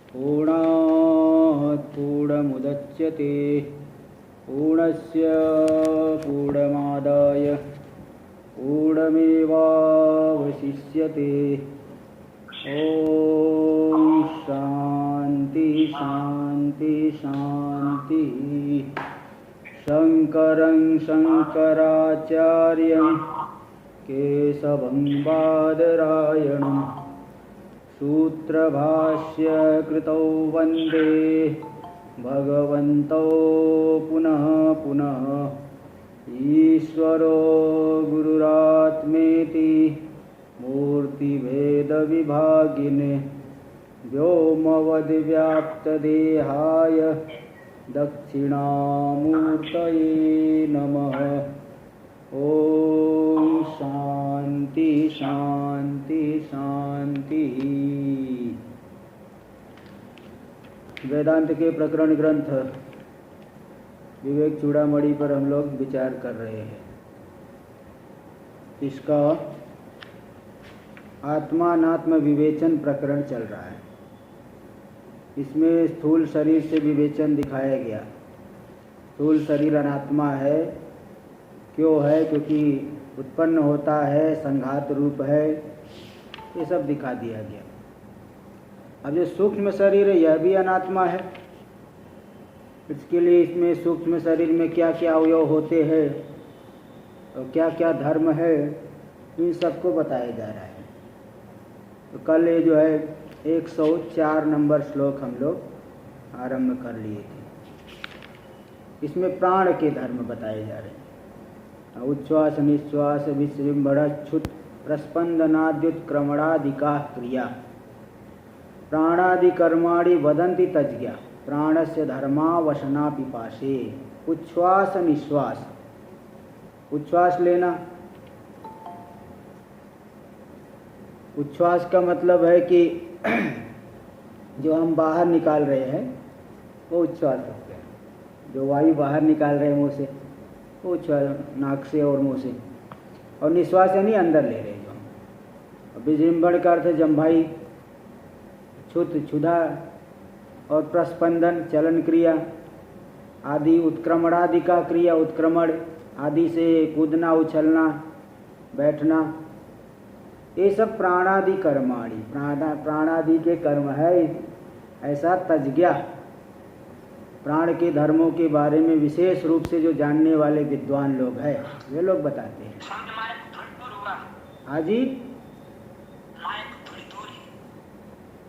पूर्णात् पूर्णमुदच्यते पूर्णस्य पूर्णमादाय पूर्णमेवावशिष्यते। ॐ शान्ति शान्ति शान्ति। शङ्करं शङ्कराचार्यं केशवं बादरायणं सूत्रभाष्य कृतौ वन्दे भगवन्तौ पुनः पुनः। ईश्वरो गुरुरात्मेति मूर्तिभेदविभागिने व्योमवद्व्याप्तदेहाय दक्षिणामूर्तये नमः। ओम शांति शांति शांति। वेदांत के प्रकरण ग्रंथ विवेक चूड़ामणि पर हम लोग विचार कर रहे हैं। इसका आत्मानात्म विवेचन प्रकरण चल रहा है। इसमें स्थूल शरीर से विवेचन दिखाया गया। स्थूल शरीर अनात्मा है। क्यों है? क्योंकि उत्पन्न होता है, संघात रूप है, ये सब दिखा दिया गया। अब जो सूक्ष्म शरीर है यह भी अनात्मा है। इसके लिए इसमें सूक्ष्म शरीर में क्या क्या अवयव होते हैं और क्या क्या धर्म है, इन सबको बताया जा रहा है। तो कल ये जो है 104 नंबर श्लोक हम लोग आरंभ कर लिए थे। इसमें प्राण के धर्म बताए जा रहे हैं। उच्छ्वास निश्वास विसृंभणच्छुत प्रस्पंदनाद्युत्क्रमणादिका क्रिया प्राणादि कर्माणि वदन्ति तज्ज्ञा प्राणस्य धर्मा वशना पिपाशे। उच्छ्वास निश्वास, उच्छ्वास लेना। उच्छ्वास का मतलब है कि जो हम बाहर निकाल रहे हैं वो उच्छ्वास हो गया। जो वायु बाहर निकाल रहे हैं मुँह से वो उच्छ्वास, नाक से और मुँह से। और निश्वास यानी अंदर ले रहे जो हम। विजृंभण का अर्थ जम्भाई, छुत क्षुधा, और प्रस्पंदन चलन क्रिया आदि, उत्क्रमणादि का क्रिया उत्क्रमण आदि से कूदना, उछलना, बैठना, ये सब प्राणादि कर्माणि, प्राणादि के कर्म है। ऐसा तज्ज्ञा, प्राण के धर्मों के बारे में विशेष रूप से जो जानने वाले विद्वान लोग हैं वे लोग बताते हैं। हाँ जी,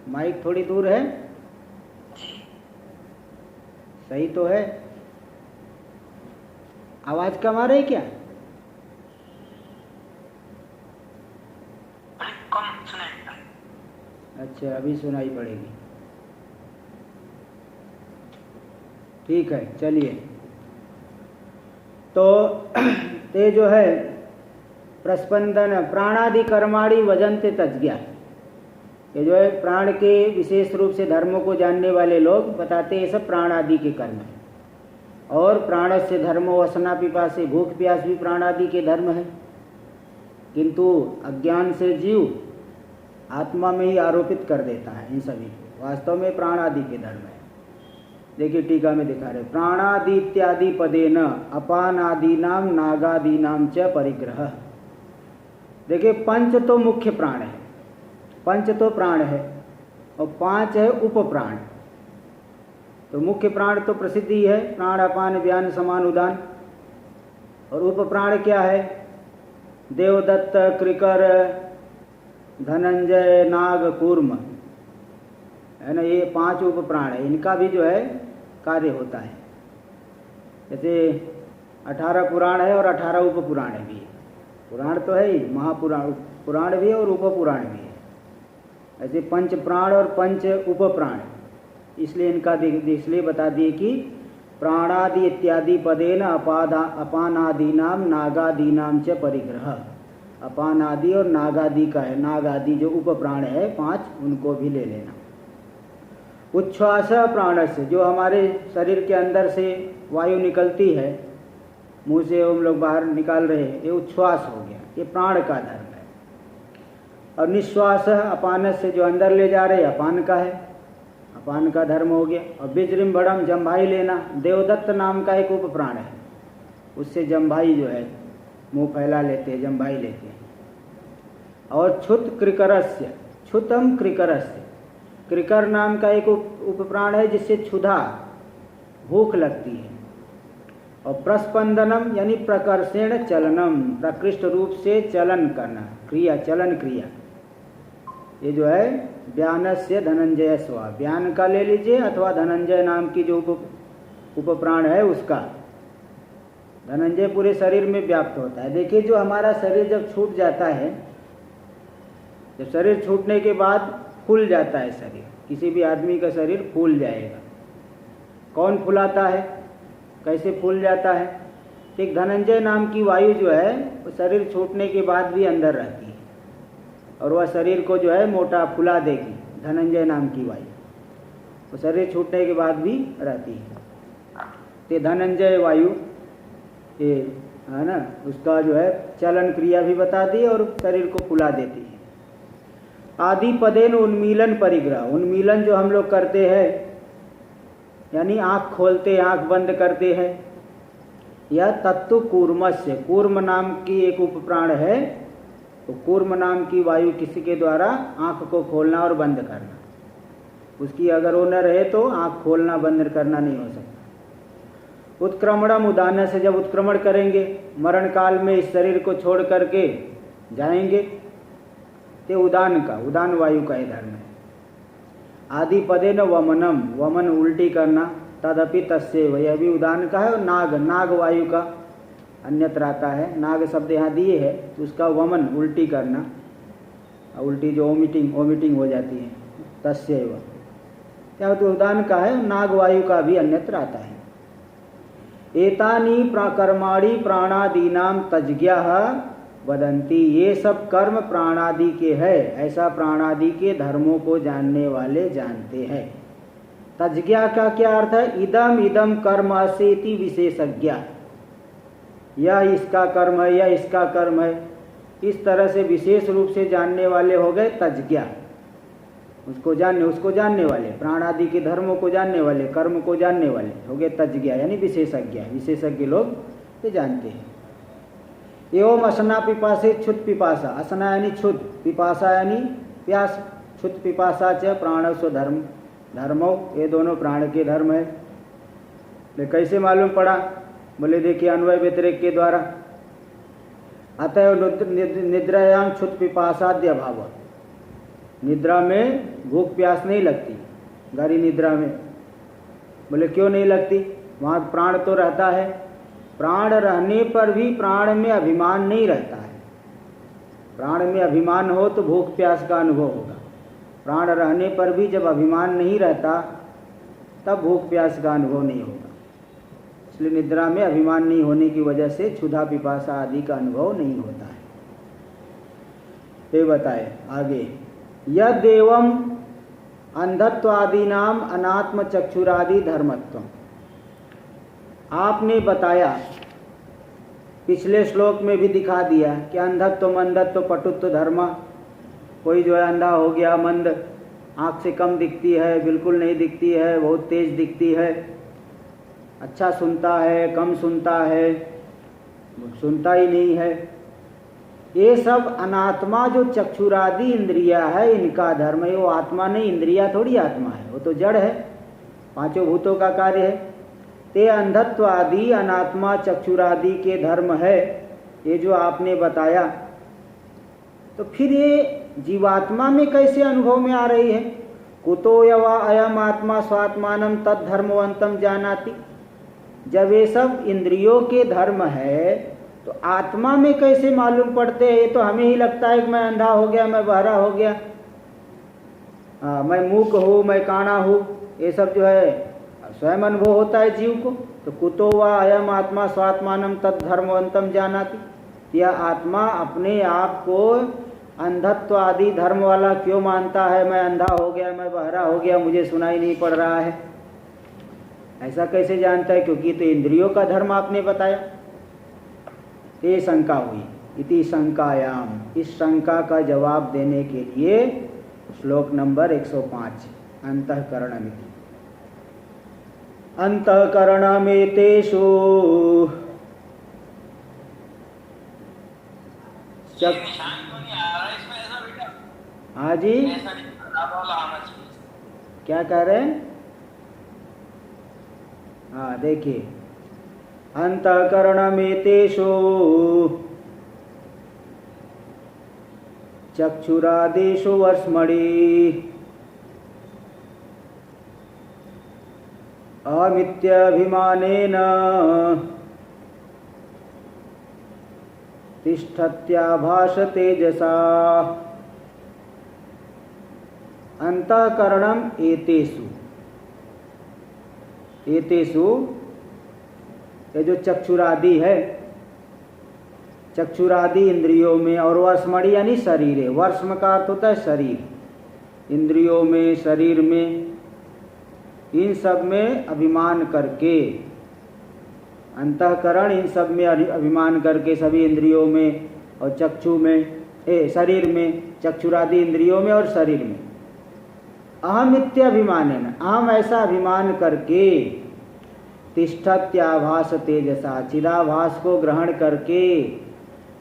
माइक थोड़ी दूर है। सही तो है। आवाज कम आ रही क्या? कम सुनाई। अच्छा, अभी सुनाई पड़ेगी। ठीक है, चलिए। तो ये जो है प्रस्पंदन प्राणादि कर्माणि वजन्ते तज्ज्ञा, ये जो है प्राण के विशेष रूप से धर्मों को जानने वाले लोग बताते हैं, ये सब प्राण आदि के कर्म है। और प्राणस्य धर्मो वसना पिपासे, भूख प्यास भी प्राण आदि के धर्म है। किंतु अज्ञान से जीव आत्मा में ही आरोपित कर देता है इन सभी को। वास्तव में प्राण आदि के धर्म है। देखिए टीका में दिखा रहे, प्राणादि इत्यादि पदेन अपानादीनाम नागादीनाम च परिग्रह। देखिए पंच तो मुख्य प्राण है, पंच तो प्राण है, और 5 है उप प्राण। तो मुख्य प्राण तो प्रसिद्ध ही है, प्राण अपान व्यान समान उदान। और उप प्राण क्या है? देवदत्त, कृकर, धनंजय, नाग, कूर्म, है ना। ये 5 उप प्राण है। इनका भी जो है कार्य होता है। जैसे 18 पुराण है और 18 उप पुराण भी है। पुराण तो है ही, महापुराण पुराण भी है और उप पुराण भी है। ऐसे 5 प्राण और 5 उप प्राण, इसलिए इनका इसलिए बता दिए कि प्राणादि इत्यादि पदेन अपानादीनाम नागादीनाम च परिग्रह। अपानादि और नागादि का है, नागादि जो उप प्राण है 5, उनको भी ले लेना। उच्छ्वास प्राण से, जो हमारे शरीर के अंदर से वायु निकलती है, मुंह से हम लोग बाहर निकाल रहे हैं, ये उच्छ्वास हो गया, ये प्राण का धर्म है। और निश्वास अपान से, जो अंदर ले जा रहे हैं, अपान का है। अपान का धर्म हो गया। और विजृंभणम जम्भाई लेना, देवदत्त नाम का एक उपप्राण है, उससे जम्भाई जो है मुंह फैला लेते हैं, जम्भाई लेते हैं। और क्षुत कृकरस्य, क्षुतम कृकरस्य, कृकर नाम का एक उपप्राण है जिससे क्षुधा भूख लगती है। और प्रस्पंदनम यानी प्रकर्षेण चलनम, प्रकृष्ट रूप से चलन करना, क्रिया, चलन क्रिया। ये जो है व्यानस्य धनंजय स्वा, व्यान का ले लीजिए अथवा धनंजय नाम की जो उपप्राण है उसका। धनंजय पूरे शरीर में व्याप्त होता है। देखिए, जो हमारा शरीर जब छूट जाता है, जब शरीर छूटने के बाद फूल जाता है शरीर, किसी भी आदमी का शरीर फूल जाएगा। कौन फुलाता है, कैसे फूल जाता है? एक धनंजय नाम की वायु जो है वो शरीर छूटने के बाद भी अंदर रहती है और वह शरीर को जो है मोटा फुला देगी। धनंजय नाम की वायु वो शरीर छूटने के बाद भी रहती है। तो धनंजय वायु ये है ना, उसका जो है चलन क्रिया भी बता दी और शरीर को फुला देती है। आदि पदेन उन्मीलन परिग्रह, उन्मीलन जो हम लोग करते हैं यानी आँख खोलते आँख बंद करते हैं। यह तत्व कूर्मस्य, कूर्म नाम की एक उपप्राण है, तो कूर्म नाम की वायु किसी के द्वारा आँख को खोलना और बंद करना, उसकी अगर वो न रहे तो आँख खोलना बंद करना नहीं हो सकता। उत्क्रमणम उदान से, जब उत्क्रमण करेंगे मरण काल में इस शरीर को छोड़ करके जाएंगे, तो उदान का, उदान वायु का ये धर्म है। आदि पदे न वमनम, वमन उल्टी करना, तदपि तस्यैव, यह भी उदान का है। और नाग, नाग वायु का अन्यत्र आता है, नाग शब्द यहाँ दिए है तो उसका वमन उल्टी करना, उल्टी जो ओमिटिंग हो जाती है, तस्यैव क्या तो उदान का है। नाग वायु का भी अन्यत्र आता है। एतानी कर्माणि प्राणादीनाम तज्ज्ञाः वदंती, ये सब कर्म प्राणादि के है, ऐसा प्राणादि के धर्मों को जानने वाले जानते हैं। तज्ज्ञा का क्या अर्थ है? इदम इदम कर्म असेति विशेषज्ञ, यह इसका कर्म है, यह इसका कर्म है, इस तरह से विशेष रूप से जानने वाले हो गए तज्ज्ञा। उसको जानने वाले, प्राणादि के धर्मों को जानने वाले, कर्म को जानने वाले हो गए तज्ज्ञा यानी विशेषज्ञ। विशेषज्ञ लोग तो जानते हैं। एवं असना पिपासे क्षुत पिपासा, असना यानी क्षुत, पिपासा यानी प्यास, क्षुत पिपासा च प्राण स्व धर्म धर्मो, ये दोनों प्राण के धर्म है। ले कैसे मालूम पड़ा? बोले देखिए अन्वय व्यतिरेक के द्वारा। अतएव निद्रायाम क्षुत पिपासाद्य अभाव, निद्रा में भूख प्यास नहीं लगती, गहरी निद्रा में। बोले क्यों नहीं लगती? वहाँ प्राण तो रहता है, प्राण रहने पर भी प्राण में अभिमान नहीं रहता है। प्राण में अभिमान हो तो भूख प्यास का अनुभव होगा, प्राण रहने पर भी जब अभिमान नहीं रहता तब भूख प्यास का अनुभव नहीं होगा। इसलिए निद्रा में अभिमान नहीं होने की वजह से क्षुधा पिपासा आदि का अनुभव नहीं होता है। ये बताए आगे, यद्देवम अंधत्वादीनाम अनात्म चक्षुरादि धर्मत्व, आपने बताया पिछले श्लोक में भी दिखा दिया कि अंधत्व मंदत्व पटुत्व धर्म, कोई जो है अंधा हो गया, मंद, आँख से कम दिखती है, बिल्कुल नहीं दिखती है, बहुत तेज दिखती है, अच्छा सुनता है, कम सुनता है, सुनता ही नहीं है, ये सब अनात्मा जो चक्षुरादि इंद्रिया है इनका धर्म है। वो आत्मा नहीं, इंद्रिया थोड़ी आत्मा है, वो तो जड़ है, पांचों भूतों का कार्य है। ते अंधत्व आदि अनात्मा चक्षुरादि के धर्म है, ये जो आपने बताया। तो फिर ये जीवात्मा में कैसे अनुभव में आ रही है? कुतो यवा अयम आत्मा स्वात्मानम तद धर्मवंतम जानाति, जब ये सब इंद्रियों के धर्म है तो आत्मा में कैसे मालूम पड़ते हैं? ये तो हमें ही लगता है कि मैं अंधा हो गया, मैं बहरा हो गया, मैं मूक हूँ, मैं काना हूँ, ये सब जो है स्वयं अनुभव होता है जीव को। तो कुतो वा अयम आत्मा स्वात्मानम तद धर्मवंतम जानाति, यह आत्मा अपने आप को अंधत्व आदि धर्म वाला क्यों मानता है? मैं अंधा हो गया, मैं बहरा हो गया, मुझे सुनाई नहीं पड़ रहा है, ऐसा कैसे जानता है? क्योंकि तो इंद्रियों का धर्म आपने बताया। ये शंका हुई, इति शंकायाम, इस शंका का जवाब देने के लिए श्लोक नंबर 105 अंतःकरणमिति। अंतःकरणमेतेषु हाँ जी, क्या कह रहे हैं? हाँ देखिए, अंतःकरणमेतेषु चक्षुरादिषु वर्ष्मणि अमित्यभिमानेन तिष्ठत्याभास तेजसा। अंतःकरणम एतेषु, एतेषु ये जो चक्षुरादि है, चक्षुरादि इंद्रियों में, और वर्ष्मणि यानी शरीर है। वर्ष्म का अर्थ होता है शरीर, इंद्रियों में, शरीर में, इन सब में अभिमान करके, अंतःकरण इन सब में अभिमान करके, सभी इंद्रियों में और चक्षु में, शरीर में, चक्षुरादि इंद्रियों में और शरीर में, अहम इत्यभिमानेन, अहम ऐसा अभिमान करके, तिष्ठत्याभास तेजसा, चिदाभास को ग्रहण करके,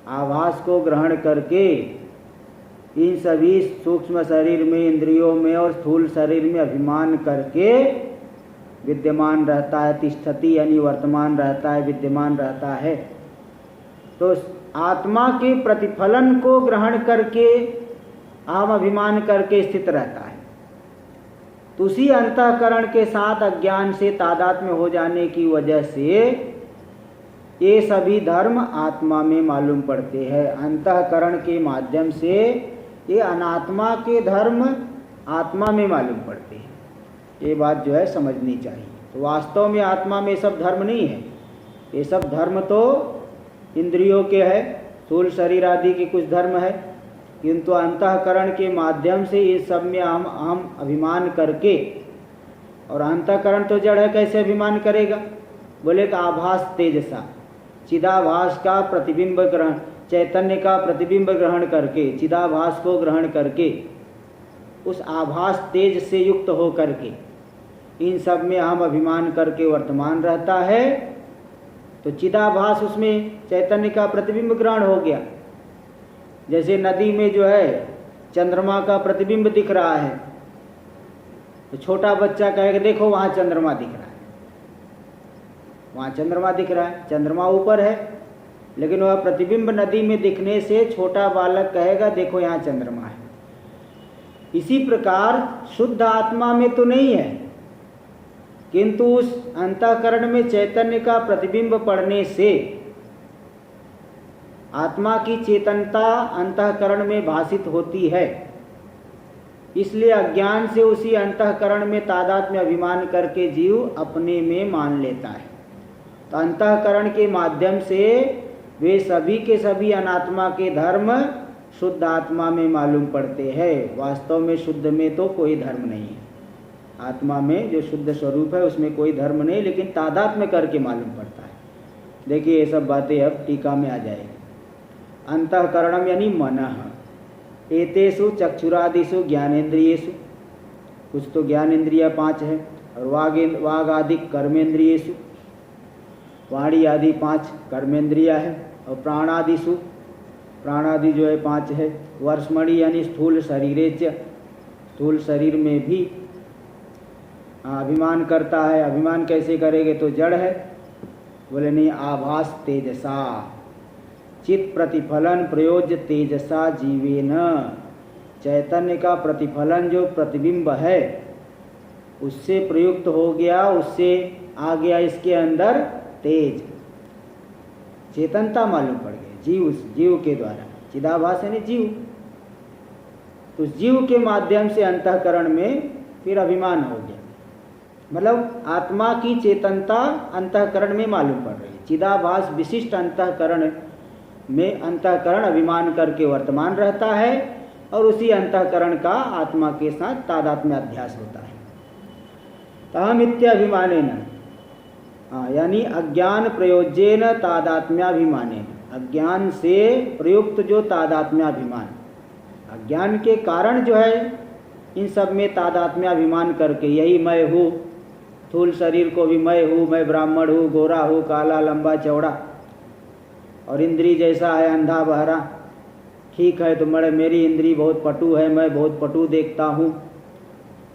आभास को ग्रहण करके, इन सभी सूक्ष्म शरीर में, इंद्रियों में और स्थूल शरीर में अभिमान करके विद्यमान रहता है। तिष्ठति यानी वर्तमान रहता है, विद्यमान रहता है। तो आत्मा के प्रतिफलन को ग्रहण करके, आम अभिमान करके स्थित रहता है। तो उसी अंतःकरण के साथ अज्ञान से तादात्म्य हो जाने की वजह से ये सभी धर्म आत्मा में मालूम पड़ते हैं। अंतःकरण के माध्यम से ये अनात्मा के धर्म आत्मा में मालूम पड़ते हैं। ये बात जो है समझनी चाहिए। तो वास्तव में आत्मा में सब धर्म नहीं है। ये सब धर्म तो इंद्रियों के है, स्थूल शरीर आदि के कुछ धर्म है, किंतु अंतःकरण के माध्यम से इस सब में हम अभिमान करके, और अंतःकरण तो जड़ है, कैसे अभिमान करेगा? बोले का आभास तेजसा, चिदाभास का प्रतिबिंब ग्रहण, चैतन्य का प्रतिबिंब ग्रहण करके, चिदाभास को ग्रहण करके, उस आभास तेज से युक्त हो करके इन सब में हम अभिमान करके वर्तमान रहता है। तो चिदाभास उसमें चैतन्य का प्रतिबिंब ग्रहण हो गया। जैसे नदी में जो है चंद्रमा का प्रतिबिंब दिख रहा है, तो छोटा बच्चा कहेगा देखो वहाँ चंद्रमा दिख रहा है, वहाँ चंद्रमा दिख रहा है, चंद्रमा ऊपर है, लेकिन वह प्रतिबिंब नदी में दिखने से छोटा बालक कहेगा देखो यहाँ चंद्रमा है। इसी प्रकार शुद्ध आत्मा में तो नहीं है, किंतु उस अंतःकरण में चैतन्य का प्रतिबिंब पड़ने से आत्मा की चेतनता अंतःकरण में भासित होती है। इसलिए अज्ञान से उसी अंतःकरण में तादात्म्य अभिमान करके जीव अपने में मान लेता है। तो अंतःकरण के माध्यम से वे सभी के सभी अनात्मा के धर्म शुद्ध आत्मा में मालूम पड़ते हैं। वास्तव में शुद्ध में तो कोई धर्म नहीं है। आत्मा में जो शुद्ध स्वरूप है उसमें कोई धर्म नहीं, लेकिन तादात्म्य करके मालूम पड़ता है। देखिए ये सब बातें अब टीका में आ जाएगी। अंतःकरणम यानी मनः, एतेषु चक्षुरादिषु ज्ञानेन्द्रियेषु, कुछ तो ज्ञानेन्द्रिया 5 है, और वाग आदि कर्मेंद्रियेषु, वाणी आदि 5 कर्मेंद्रिया है, और प्राणादिषु, प्राणादि जो है 5 है। वर्ष्मणि यानी स्थूल शरीरेच, स्थूल शरीर में भी अभिमान करता है। अभिमान कैसे करेंगे? तो जड़ है। बोले नहीं, आभास तेजसा, चित प्रतिफलन प्रयोज्य तेजसा जीवेन, चैतन्य का प्रतिफलन जो प्रतिबिंब है उससे प्रयुक्त हो गया, उससे आ गया इसके अंदर तेज, चेतनता मालूम पड़ गई जीव के द्वारा। चिदाभास यानी जीव, तो जीव के माध्यम से अंतःकरण में फिर अभिमान हो गया। मतलब आत्मा की चेतनता अंतःकरण में मालूम पड़ रही है। चिदाभास विशिष्ट अंतःकरण में अंतःकरण अभिमान करके वर्तमान रहता है, और उसी अंतःकरण का आत्मा के साथ तादात्म्य अध्यास होता है। तहम इत्याभिमानेन, यानी अज्ञान प्रयोज्येन तादात्म्याभिमानेन, अज्ञान से प्रयुक्त जो तादात्म्याभिमान, अज्ञान के कारण जो है इन सब में तादात्म्य अभिमान करके यही मैं हूँ, स्थूल शरीर को भी मैं हूँ, मैं ब्राह्मण हूँ, गोरा हूँ, काला, लंबा, चौड़ा, और इंद्री जैसा है, अंधा बहरा, ठीक है तो मेरी इंद्री बहुत पटु है, मैं बहुत पटु देखता हूँ,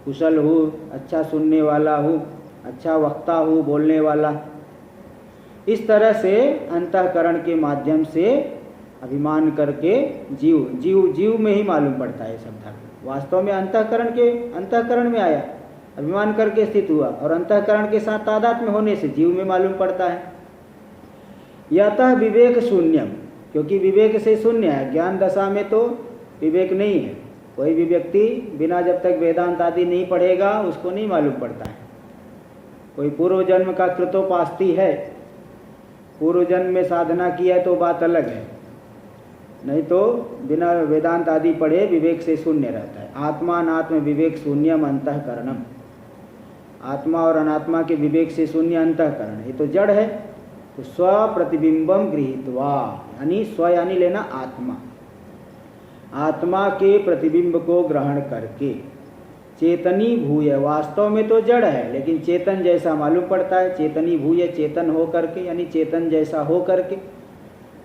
कुशल हूँ, अच्छा सुनने वाला हूँ, अच्छा वक्ता हूँ, बोलने वाला। इस तरह से अंतःकरण के माध्यम से अभिमान करके जीव में ही मालूम पड़ता है सब धर्म। वास्तव में अंतःकरण में आया, अभिमान करके स्थित हुआ, और अंतःकरण के साथ तादात्म्य होने से जीव में मालूम पड़ता है। यतः विवेक शून्यम, क्योंकि विवेक से शून्य है। ज्ञान दशा में तो विवेक नहीं है। कोई भी व्यक्ति बिना जब तक वेदांत आदि नहीं पढ़ेगा उसको नहीं मालूम पड़ता है। कोई पूर्व जन्म का कृतोपास्ती है, पूर्व जन्म में साधना किया है तो बात अलग है, नहीं तो बिना वेदांत आदि पढ़े विवेक से शून्य रहता है। आत्मा अनात्म विवेक शून्यम अंतःकरणम, आत्मा और अनात्मा के विवेक से शून्य अंतःकरण, ये तो जड़ है। तो स्व प्रतिबिंबम गृहीत्वा, यानी स्व यानी लेना आत्मा, आत्मा के प्रतिबिंब को ग्रहण करके चेतनी भूय, वास्तव में तो जड़ है लेकिन चेतन जैसा मालूम पड़ता है। चेतनी भूय, चेतन हो करके, यानी चेतन जैसा हो करके।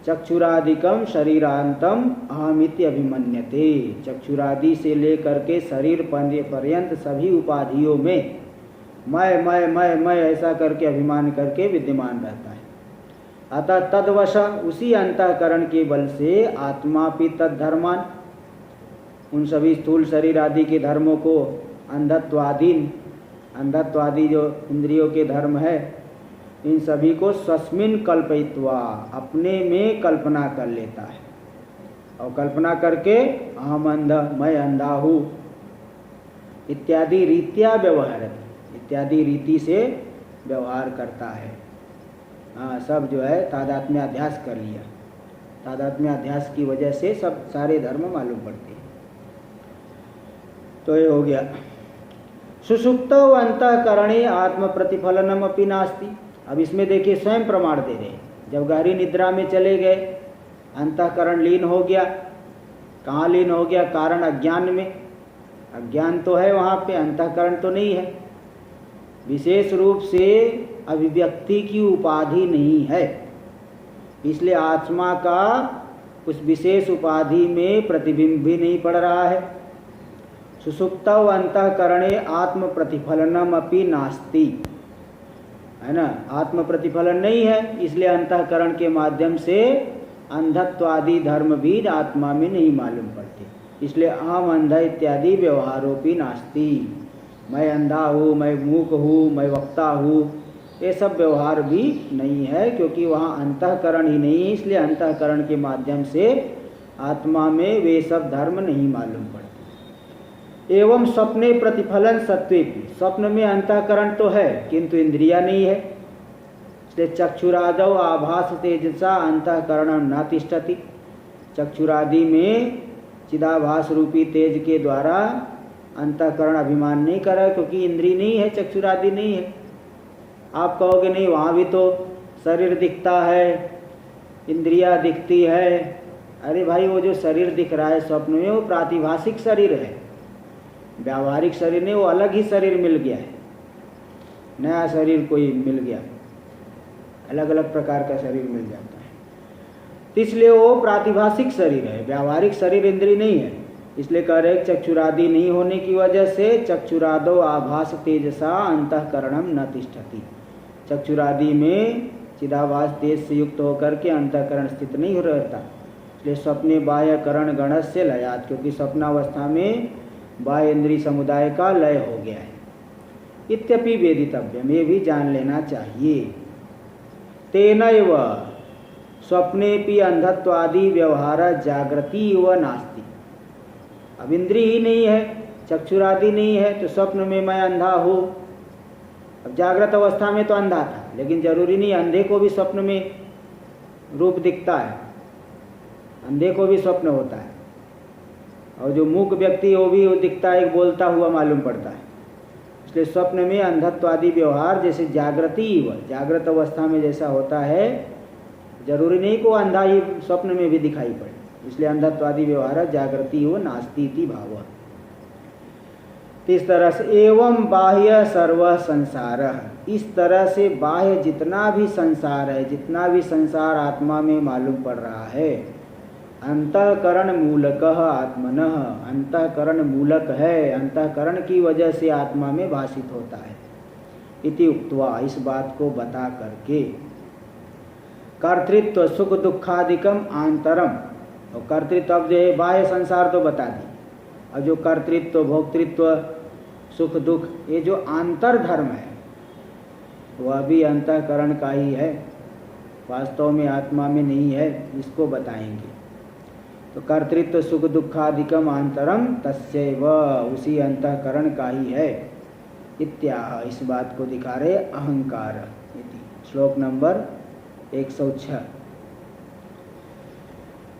चक्षुरादिकम शरीरांतम अहमिति अभिमन्यते, चक्षुरादि से लेकर के शरीर पर्यंत सभी उपाधियों में मैं ऐसा करके अभिमान करके विद्यमान रहता है। अतः तद्वश, उसी अंतःकरण के बल से आत्मा भी तद्धर्मान, उन सभी स्थूल शरीर आदि के धर्मों को अंधत्वादि जो इंद्रियों के धर्म है, इन सभी को स्वस्मिन कल्पयित्वा, अपने में कल्पना कर लेता है, और कल्पना करके अहम अंध, मैं अंधा हूँ इत्यादि रीत्या व्यवहार, इत्यादि रीति से व्यवहार करता है। हाँ, सब जो है तादात्म्य अध्यास कर लिया। तादात्म्य अध्यास की वजह से सब सारे धर्म मालूम पड़ते हैं। तो ये हो गया। सुषुप्तौ अंतःकरणे आत्म प्रतिफलनम अपि नास्ति। अब इसमें देखिए स्वयं प्रमाण दे रहे हैं। जब गहरी निद्रा में चले गए, अंतःकरण लीन हो गया। कहाँ लीन हो गया? कारण अज्ञान में। अज्ञान तो है वहाँ पे, अंतःकरण तो नहीं है। विशेष रूप से अभिव्यक्ति की उपाधि नहीं है, इसलिए आत्मा का उस विशेष उपाधि में प्रतिबिंब भी नहीं पड़ रहा है। सुषुप्तौ अंतःकरणे आत्म प्रतिफलनम अपि नास्ति, है ना, आत्म प्रतिफलन नहीं है, इसलिए अंतःकरण के माध्यम से अंधत्वादि धर्म भी आत्मा में नहीं मालूम पड़ते। इसलिए अहम अंध इत्यादि व्यवहारोपि नास्ति, मैं अंधा हूँ, मैं मूक हूँ, मैं वक्ता हूँ, ये सब व्यवहार भी नहीं है, क्योंकि वहाँ अंतःकरण ही नहीं है। इसलिए अंतःकरण के माध्यम से आत्मा में वे सब धर्म नहीं मालूम पड़ते। एवं स्वप्ने प्रतिफलन सत्वेपि, स्वप्न में अंतःकरण तो है किंतु इंद्रिया नहीं है। इसलिए चक्षुरादौ आभास तेजसा अंतःकरण न तिष्ठति, चक्षुरादि में चिदाभास रूपी तेज के द्वारा अंतःकरण अभिमान नहीं कर रहा, क्योंकि इंद्री नहीं है, चक्षुरादि नहीं है। आप कहोगे नहीं, वहाँ भी तो शरीर दिखता है, इंद्रिया दिखती है। अरे भाई, वो जो शरीर दिख रहा है स्वप्न में, वो प्रातिभाषिक शरीर है, व्यावहारिक शरीर नहीं। वो अलग ही शरीर मिल गया है, नया शरीर कोई मिल गया, अलग अलग प्रकार का शरीर मिल जाता है। इसलिए वो प्रातिभाषिक शरीर है, व्यावहारिक शरीर इंद्री नहीं है। इसलिए कह रहे चक्षुरादि नहीं होने की वजह से चक्षुरादो आभास तेजसा अंतःकरणम न तिष्ठति, चक्षुरादि में चिदाभास तेज से युक्त होकर के अंतःकरण स्थित नहीं हो रहता। इसलिए स्वप्ने बाह्य करण गणस्य लयात, क्योंकि स्वप्नावस्था में बाह्य इंद्रिय समुदाय का लय हो गया है। इत्यपि वेदितव्यम, ये भी जान लेना चाहिए। तेनैव स्वप्नेपि अंधत्वादि व्यवहार जागृति व नास्ति। अब इंद्रिय ही नहीं है, चक्षुरादि नहीं है, तो स्वप्न में मैं अंधा हूँ। अब जागृत अवस्था में तो अंधा था, लेकिन जरूरी नहीं, अंधे को भी स्वप्न में रूप दिखता है, अंधे को भी स्वप्न होता है। और जो मूक व्यक्ति वो भी दिखता है, बोलता हुआ मालूम पड़ता है। इसलिए स्वप्न में अंधत्वादि व्यवहार जैसे जागृति व, जागृत अवस्था में जैसा होता है, जरूरी नहीं को अंधा ही स्वप्न में भी दिखाई पड़े। इसलिए अंधत्वादि व्यवहार जागृति हो नास्ति इति भाव। इस तरह से एवं बाह्य सर्व संसार, इस तरह से बाह्य जितना भी संसार है, जितना भी संसार आत्मा में मालूम पड़ रहा है, अंतःकरण मूलकः आत्मनः, अंतःकरण मूलक है, अंतःकरण की वजह से आत्मा में भाषित होता है। इति उक्त्वा, इस बात को बता करके, कर्तृत्व सुख दुखादिकम आंतरम, और कर्तृत्व अब जो है बाह्य संसार तो बता दी, अब जो कर्तृत्व भोक्तृत्व सुख दुख ये जो आंतर धर्म है वह भी अंतःकरण का ही है, वास्तव में आत्मा में नहीं है, इसको बताएंगे। तो कर्तृत्व सुख दुखादिकम आंतरम तस्यैव, उसी अंतःकरण का ही है। इत्याह, इस बात को दिखा रहे अहंकार। श्लोक नंबर 106।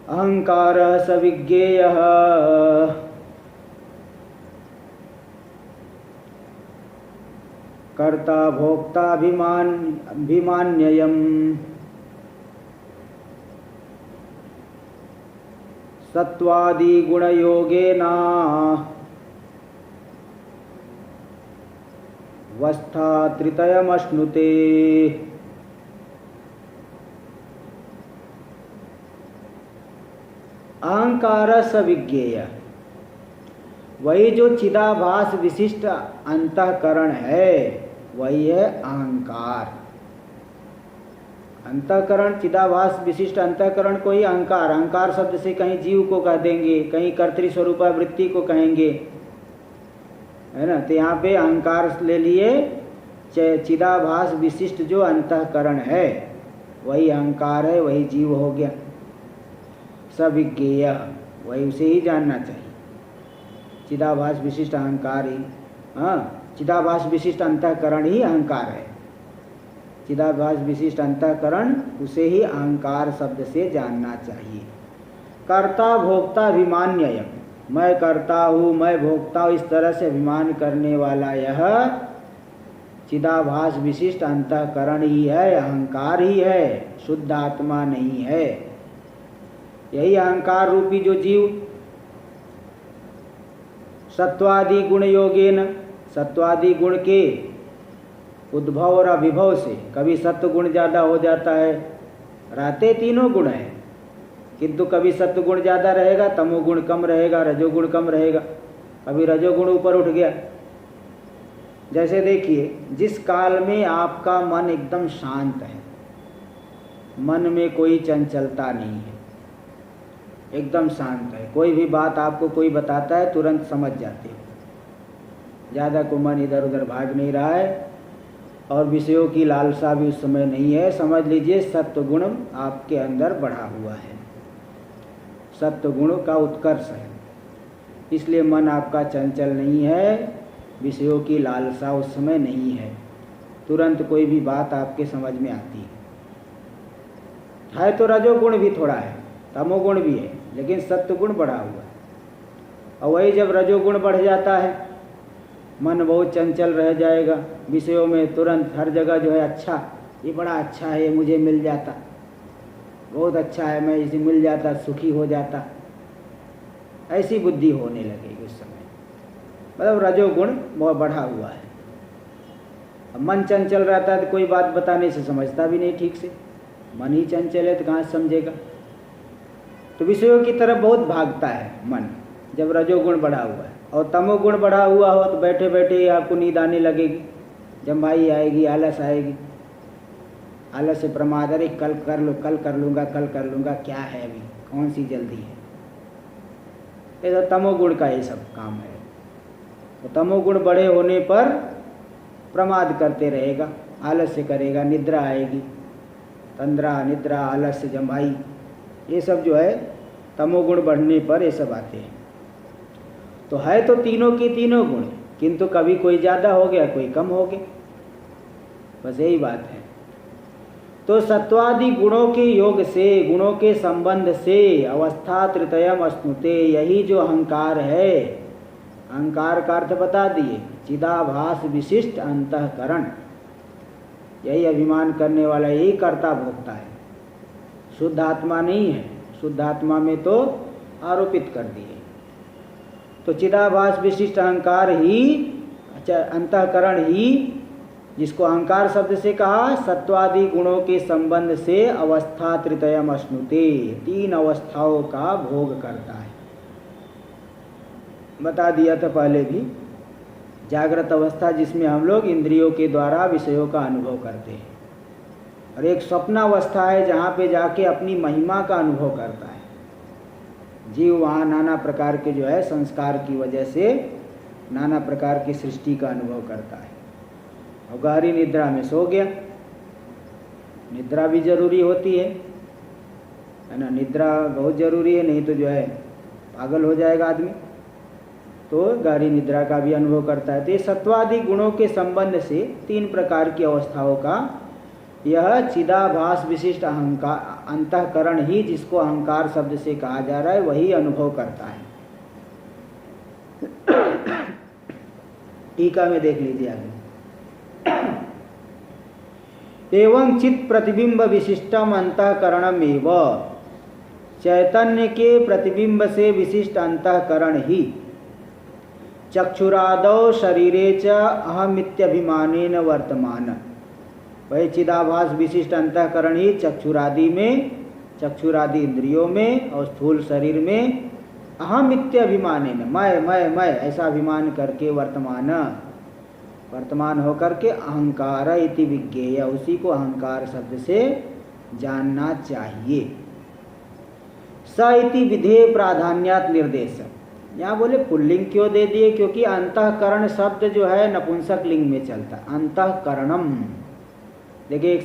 अहंकार सविज्ञेयः कर्ता भोक्ताभिमान्ययम् सत्वादि गुणयोगेना वस्था त्रितयमश्नुते। अहंकार सविज्ञेय, वही जो चिदाभास विशिष्ट अंतःकरण है वही है अहंकार। अंतःकरण चिदाभास विशिष्ट अंतःकरण को ही अहंकार, अहंकार शब्द से कहीं जीव को कह देंगे, कहीं कर्तृस्वरूपा वृत्ति को कहेंगे, है ना। तो यहाँ पे अहंकार ले लिए, चिदाभास विशिष्ट जो अंतःकरण है वही अहंकार है, वही जीव हो गया। सविज्ञेय, वही उसे ही जानना चाहिए। चिदाभास विशिष्ट अहंकार ही, हाँ, चिदाभास विशिष्ट अंतःकरण ही अहंकार है। चिदाभास विशिष्ट अंतःकरण उसे ही अहंकार शब्द से जानना चाहिए। कर्ता भोक्ता अभिमान्ययम्, मैं करता हूँ, मैं भोक्ता हूँ, इस तरह से अभिमान करने वाला यह चिदाभास विशिष्ट अंतःकरण ही है, अहंकार ही है, शुद्ध आत्मा नहीं है। यही अहंकार रूपी जो जीव सत्वादि गुण योगेन, सत्वादि गुण के उद्भव और अभिभव से, कभी सत्व गुण ज़्यादा हो जाता है, रहते तीनों गुण हैं, किंतु कभी सत्व गुण ज़्यादा रहेगा, तमोगुण कम रहेगा, रजोगुण कम रहेगा, कभी रजोगुण ऊपर उठ गया। जैसे देखिए, जिस काल में आपका मन एकदम शांत है, मन में कोई चंचलता नहीं है, एकदम शांत है, कोई भी बात आपको कोई बताता है तुरंत समझ जाते हो, ज़्यादा को मन इधर उधर भाग नहीं रहा है और विषयों की लालसा भी उस समय नहीं है, समझ लीजिए सत्व गुण आपके अंदर बढ़ा हुआ है, सत्व गुण का उत्कर्ष है, इसलिए मन आपका चंचल नहीं है, विषयों की लालसा उस समय नहीं है, तुरंत कोई भी बात आपके समझ में आती है। तो रजोगुण भी थोड़ा है, तमोगुण भी है, लेकिन सत्वगुण बढ़ा हुआ है। और वही जब रजोगुण बढ़ जाता है, मन बहुत चंचल रह जाएगा, विषयों में तुरंत हर जगह जो है अच्छा, ये बड़ा अच्छा है, ये मुझे मिल जाता, बहुत अच्छा है, मैं इसे मिल जाता सुखी हो जाता, ऐसी बुद्धि होने लगेगी उस समय, मतलब रजोगुण बहुत बढ़ा हुआ है। अब मन चंचल रहता है तो कोई बात बताने से समझता भी नहीं ठीक से, मन ही चंचल है तो कहाँ समझेगा। तो विषयों की तरफ बहुत भागता है मन, जब रजोगुण बढ़ा हुआ है। और तमोगुण बढ़ा हुआ हो तो बैठे बैठे ही आपको नींद आने लगेगी, जम्भाई आएगी, आलस आएगी, आलस से प्रमाद, अरे कल कर लो, कल कर लूँगा, कल कर लूँगा, क्या है अभी, कौन सी जल्दी है। ये तो तमोगुण का ये सब काम है। तो तमोगुण बड़े होने पर प्रमाद करते रहेगा, आलस्य करेगा, निद्रा आएगी, तंद्रा निद्रा आलस्य जम्भाई, ये सब जो है तमोगुण बढ़ने पर ये सब आते हैं। तो है तो तीनों की तीनों गुण, किंतु कभी कोई ज़्यादा हो गया, कोई कम हो गया, बस यही बात है। तो सत्वादि गुणों के योग से, गुणों के संबंध से अवस्था त्रितयम अश्नुते, यही जो अहंकार है, अहंकार का अर्थ बता दिए, चिदाभास विशिष्ट अंतःकरण, यही अभिमान करने वाला, यही कर्ता भोक्ता है, शुद्ध आत्मा नहीं है। शुद्ध आत्मा में तो आरोपित कर दिए। तो चिदाभास विशिष्ट अहंकार ही, अंतःकरण ही, जिसको अहंकार शब्द से कहा, सत्वादि गुणों के संबंध से अवस्था त्रितयम अश्नुते, 3 अवस्थाओं का भोग करता है। बता दिया था पहले भी, जागृत अवस्था जिसमें हम लोग इंद्रियों के द्वारा विषयों का अनुभव करते हैं, और एक स्वप्नावस्था है जहाँ पे जाके अपनी महिमा का अनुभव करता है जीव। वहाँ नाना प्रकार के जो है संस्कार की वजह से नाना प्रकार की सृष्टि का अनुभव करता है, और गहरी निद्रा में सो गया। निद्रा भी जरूरी होती है ना, निद्रा बहुत जरूरी है, नहीं तो जो है पागल हो जाएगा आदमी। तो गहरी निद्रा का भी अनुभव करता है। तो ये सत्वादि गुणों के संबंध से 3 प्रकार की अवस्थाओं का यह चिदाभास विशिष्ट अहंकार, अंतःकरण ही, जिसको अहंकार शब्द से कहा जा रहा है, वही अनुभव करता है। टीका में देख लीजिए आगे। एवं चित प्रतिबिंब विशिष्टम अंतःकरणम एव, चैतन्य के प्रतिबिंब से विशिष्ट अंतःकरण ही चक्षुरादौ शरीरे च अहमित्यभिमानेन वर्तमान। वही चिदाभास विशिष्ट अंतःकरण ही चक्षुरादि में, चक्षुरादि इंद्रियों में और स्थूल शरीर में अहमित्यभिमानेन, मैं ऐसा अभिमान करके वर्तमान होकर के अहंकार इति विज्ञेय, उसी को अहंकार शब्द से जानना चाहिए। स इति विधेय प्राधान्यात निर्देश, यहाँ बोले पुल्लिंग क्यों दे दिए, क्योंकि अंतःकरण शब्द जो है नपुंसक लिंग में चलता है। अंतःकरणम देखिए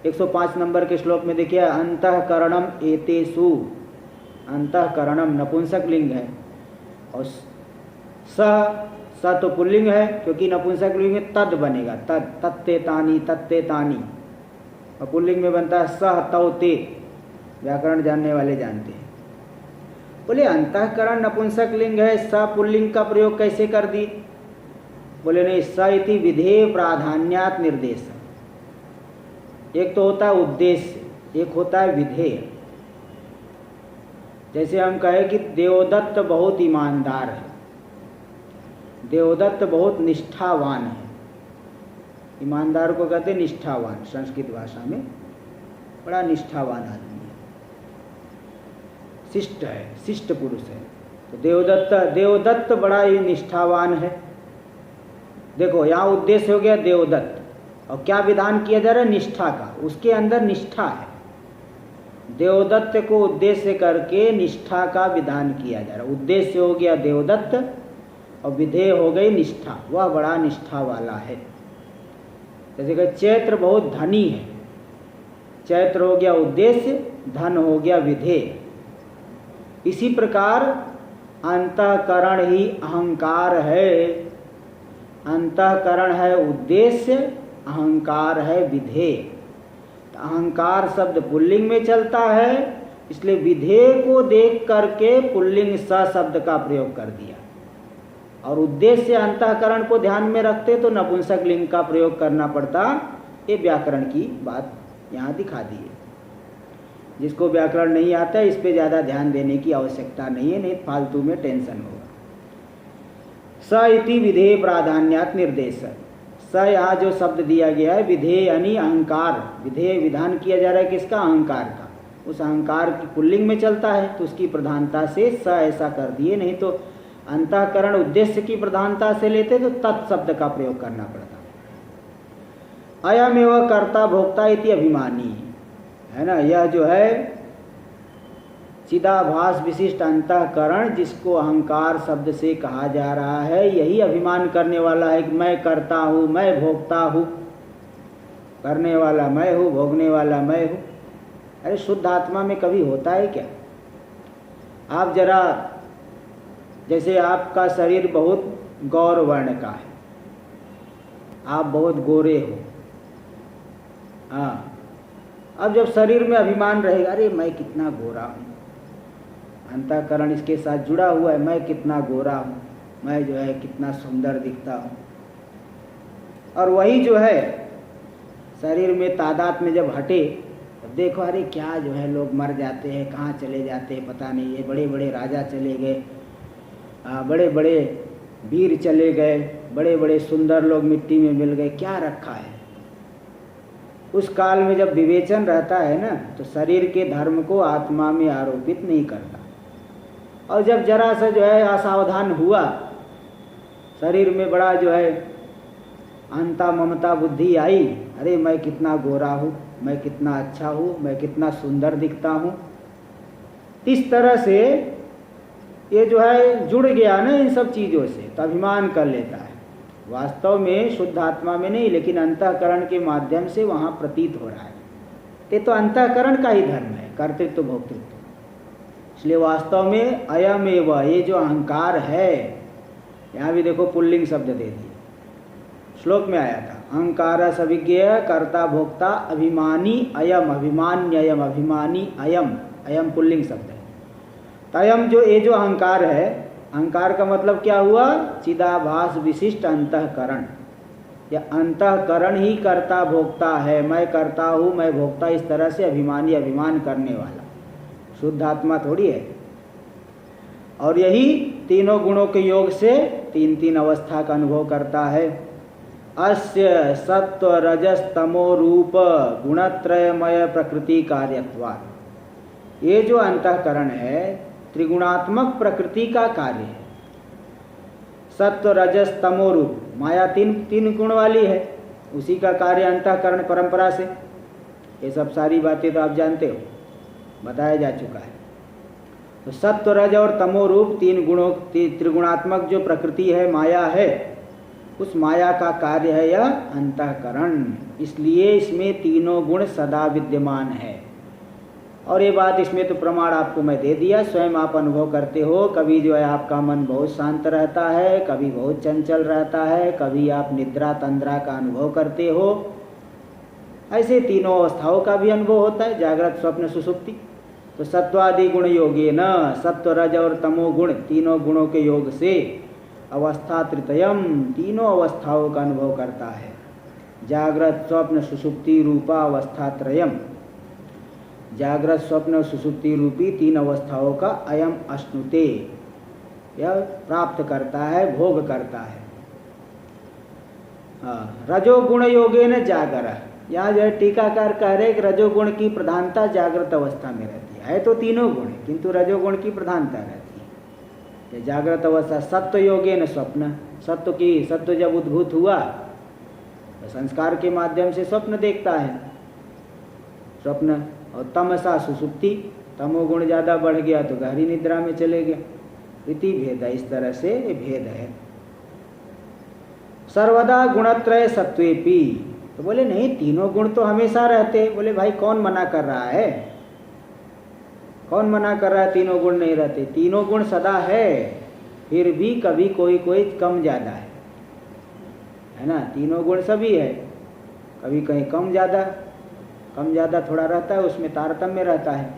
105 नंबर के श्लोक में देखिए, अंतःकरणम एतेषु, अंतःकरणम नपुंसक लिंग है, और स तो पुल्लिंग है, क्योंकि नपुंसक लिंग में तद बनेगा, तद, तत्ते तानी, और पुल्लिंग में बनता है सह तौ ते। व्याकरण जानने वाले जानते हैं। बोले अंतःकरण नपुंसक लिंग है, स पुल्लिंग का प्रयोग कैसे कर दी? बोले नहीं, स इति विधेय प्राधान्यात निर्देश। एक तो होता है उद्देश्य, एक होता है विधेय। जैसे हम कहें कि देवदत्त बहुत ईमानदार है, देवदत्त बहुत निष्ठावान है। ईमानदार को कहते हैं निष्ठावान, संस्कृत भाषा में बड़ा निष्ठावान आदमी है, शिष्ट है, शिष्ट पुरुष है। तो देवदत्त बड़ा ही निष्ठावान है। देखो यहाँ उद्देश्य हो गया देवदत्त, और क्या विधान किया जा रहा है? निष्ठा का, उसके अंदर निष्ठा है। देवदत्त को उद्देश्य करके निष्ठा का विधान किया जा रहा है। उद्देश्य हो गया देवदत्त और विधेय हो गई निष्ठा, वह बड़ा निष्ठा वाला है। जैसे कि चैत्र बहुत धनी है, चैत्र हो गया उद्देश्य, धन हो गया विधेय। इसी प्रकार अंतःकरण ही अहंकार है, अंतःकरण है उद्देश्य, अहंकार है विधेय। तो अहंकार शब्द पुल्लिंग में चलता है, इसलिए विधेय को देख करके पुल्लिंग स शब्द का प्रयोग कर दिया, और उद्देश्य अंतःकरण को ध्यान में रखते तो नपुंसक लिंग का प्रयोग करना पड़ता। ये व्याकरण की बात यहाँ दिखा दी है। जिसको व्याकरण नहीं आता है इस पे ज़्यादा ध्यान देने की आवश्यकता नहीं है, नहीं फालतू में टेंशन होगा। स इति विधेय प्राधान्यात निर्देश, स यहाँ जो शब्द दिया गया है विधेय यानी अहंकार, विधेय विधान किया जा रहा है किसका? अहंकार का। उस अहंकार की पुल्लिंग में चलता है तो उसकी प्रधानता से स ऐसा कर दिए, नहीं तो अंतःकरण उद्देश्य की प्रधानता से लेते तो तत्शब्द का प्रयोग करना पड़ता। अयमेव कर्ता भोक्ता इति अभिमानी, है ना, यह जो है चिदाभास विशिष्ट अंतःकरण जिसको अहंकार शब्द से कहा जा रहा है, यही अभिमान करने वाला है कि मैं करता हूँ, मैं भोगता हूँ। करने वाला मैं हूँ, भोगने वाला मैं हूँ। अरे शुद्ध आत्मा में कभी होता है क्या? आप जरा, जैसे आपका शरीर बहुत गौर वर्ण का है, आप बहुत गोरे हो, हाँ, अब जब शरीर में अभिमान रहेगा, अरे मैं कितना गोरा हूँ, अंतःकरण इसके साथ जुड़ा हुआ है, मैं कितना गोरा हूँ, मैं जो है कितना सुंदर दिखता हूँ। और वही जो है शरीर में तादाद में जब हटे तो देखो अरे क्या जो है लोग मर जाते हैं, कहाँ चले जाते हैं पता नहीं, ये बड़े बड़े राजा चले गए, बड़े बड़े वीर चले गए, बड़े बड़े सुंदर लोग मिट्टी में मिल गए, क्या रखा है। उस काल में जब विवेचन रहता है ना, तो शरीर के धर्म को आत्मा में आरोपित नहीं करता। और जब जरा सा जो है असावधान हुआ, शरीर में बड़ा जो है अहंता ममता बुद्धि आई, अरे मैं कितना गोरा हूँ, मैं कितना अच्छा हूँ, मैं कितना सुंदर दिखता हूँ, इस तरह से ये जो है जुड़ गया ना इन सब चीज़ों से, तो अभिमान कर लेता है। वास्तव में शुद्ध आत्मा में नहीं, लेकिन अंतःकरण के माध्यम से वहाँ प्रतीत हो रहा है। ये तो अंतःकरण का ही धर्म है, कर्तृत्व भोक्तृत्व। इसलिए वास्तव में अयम एव, ये जो अहंकार है, यहाँ भी देखो पुल्लिंग शब्द दे दिए, श्लोक में आया था अहंकार सविज्ञ कर्ता भोक्ता अभिमानी अयम, अभिमान्ययम, अभिमानी अयम, अयम पुल्लिंग शब्द है। तयम जो ये जो अहंकार है, अहंकार का मतलब क्या हुआ, चिदाभास विशिष्ट अंतःकरण। या अंतःकरण ही कर्ता भोक्ता है, मैं करता हूँ मैं भोक्ता, इस तरह से अभिमानी, अभिमान करने वाला शुद्ध आत्मा थोड़ी है। और यही तीनों गुणों के योग से तीन तीन अवस्था का अनुभव करता है। अस्य सत्व रजस तमो रूप गुणत्रयमय प्रकृति कार्यत्वात्, ये जो अंतःकरण है त्रिगुणात्मक प्रकृति का कार्य है। सत्व रजस तमो रूप, माया तीन गुण वाली है, उसी का कार्य अंतःकरण परंपरा से। ये सब सारी बातें तो आप जानते हो, बताया जा चुका है। तो सत्व रज और तमो रूप तीन गुणों, त्रिगुणात्मक जो प्रकृति है, माया है, उस माया का कार्य है यह अंतःकरण। इसलिए इसमें तीनों गुण सदा विद्यमान है। और ये बात इसमें तो प्रमाण आपको मैं दे दिया, स्वयं आप अनुभव करते हो। कभी जो है आपका मन बहुत शांत रहता है, कभी बहुत चंचल रहता है, कभी आप निद्रा तंद्रा का अनुभव करते हो। ऐसे तीनों अवस्थाओं का भी अनुभव होता है, जागृत स्वप्न सुषुप्ति। तो सत्वादि गुण योगे न, सत्व रज और तमो गुण तीनों गुणों के योग से अवस्था त्रितयम, तीनों अवस्थाओं का अनुभव करता है। जागृत स्वप्न सुषुप्ति रूपा अवस्था त्रयम, जागृत स्वप्न और सुषुप्ति रूपी तीन अवस्थाओं का अयम अश्नुते, यह प्राप्त करता है, भोग करता है। रजोगुण योगे न जागर, यहाँ जो है टीकाकार कह रहे कि रजोगुण की प्रधानता जागृत अवस्था में रहती है तो तीनों गुण, किंतु रजोगुण की प्रधानता रहती है। जागृत अवस्था सत्व योगे न स्वप्न, सत्व जब उद्भूत हुआ तो संस्कार के माध्यम से स्वप्न देखता है, स्वप्न। और तमसा सुसुप्ति, तमोगुण ज़्यादा बढ़ गया तो गहरी निद्रा में चले गया। इति भेद है, इस तरह से ये भेद है। सर्वदा गुणत्रय सत्वेपि, तो बोले नहीं तीनों गुण तो हमेशा रहते। बोले भाई कौन मना कर रहा है, कौन मना कर रहा है तीनों गुण नहीं रहते? तीनों गुण सदा है, फिर भी कभी कोई कम ज़्यादा है ना। तीनों गुण सभी है, कभी कहीं कम ज़्यादा थोड़ा रहता है, उसमें तारतम्य रहता है।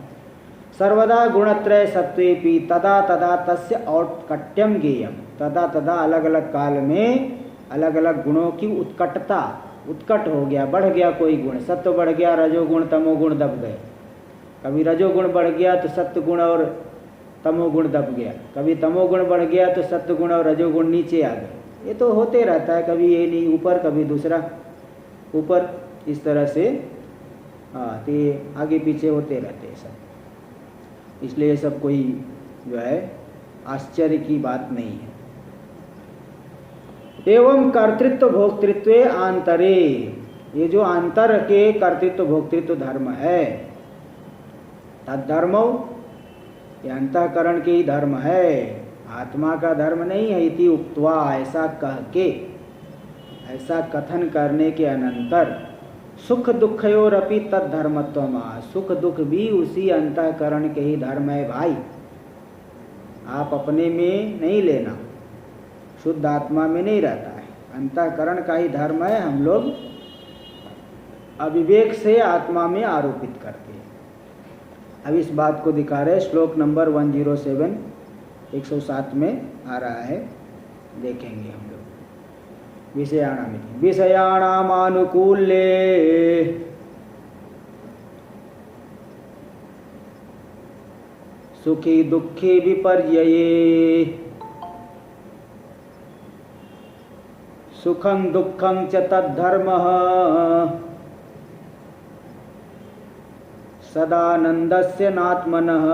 सर्वदा गुणत्रय सत्वेपि तदा तदा तस्य औत्कट्यम ज्ञेयम, तदा तदा अलग अलग काल में अलग अलग गुणों की उत्कटता, उत्कट हो गया, बढ़ गया कोई गुण। सत्व बढ़ गया, रजोगुण तमोगुण दब गए। कभी रजोगुण बढ़ गया तो सत्व गुण और तमोगुण दब गया, कभी तमोगुण बढ़ गया तो सत्व गुण और रजोगुण नीचे आ गए। ये तो होते रहता है, कभी ये नहीं ऊपर कभी दूसरा ऊपर, इस तरह से तो ये आगे पीछे होते रहते हैं सब। इसलिए ये सब कोई जो है आश्चर्य की बात नहीं है। एवं कर्तृत्व भोक्तृत्व आंतरे, ये जो आंतर के कर्तृत्व भोक्तृत्व धर्म है, तद्धर्मो, ये अंतःकरण के ही धर्म है, आत्मा का धर्म नहीं है। इति उक्त्वा, ऐसा कह के, ऐसा कथन करने के अनंतर सुख दुखयोरपि तद्धर्मत्वम, सुख दुख भी उसी अंतःकरण के ही धर्म है भाई। आप अपने में नहीं लेना, शुद्ध आत्मा में नहीं रहता है, अंतःकरण का ही धर्म है। हम लोग अविवेक से आत्मा में आरोपित करते हैं। अब इस बात को दिखा रहे, श्लोक नंबर 107 107 में आ रहा है, देखेंगे हम लोग। विषयाणामानुकूल्ये सुखी दुखी विपर्यये सुखं दुःखं च तद्धर्मः सदानंदस्य नात्मनः।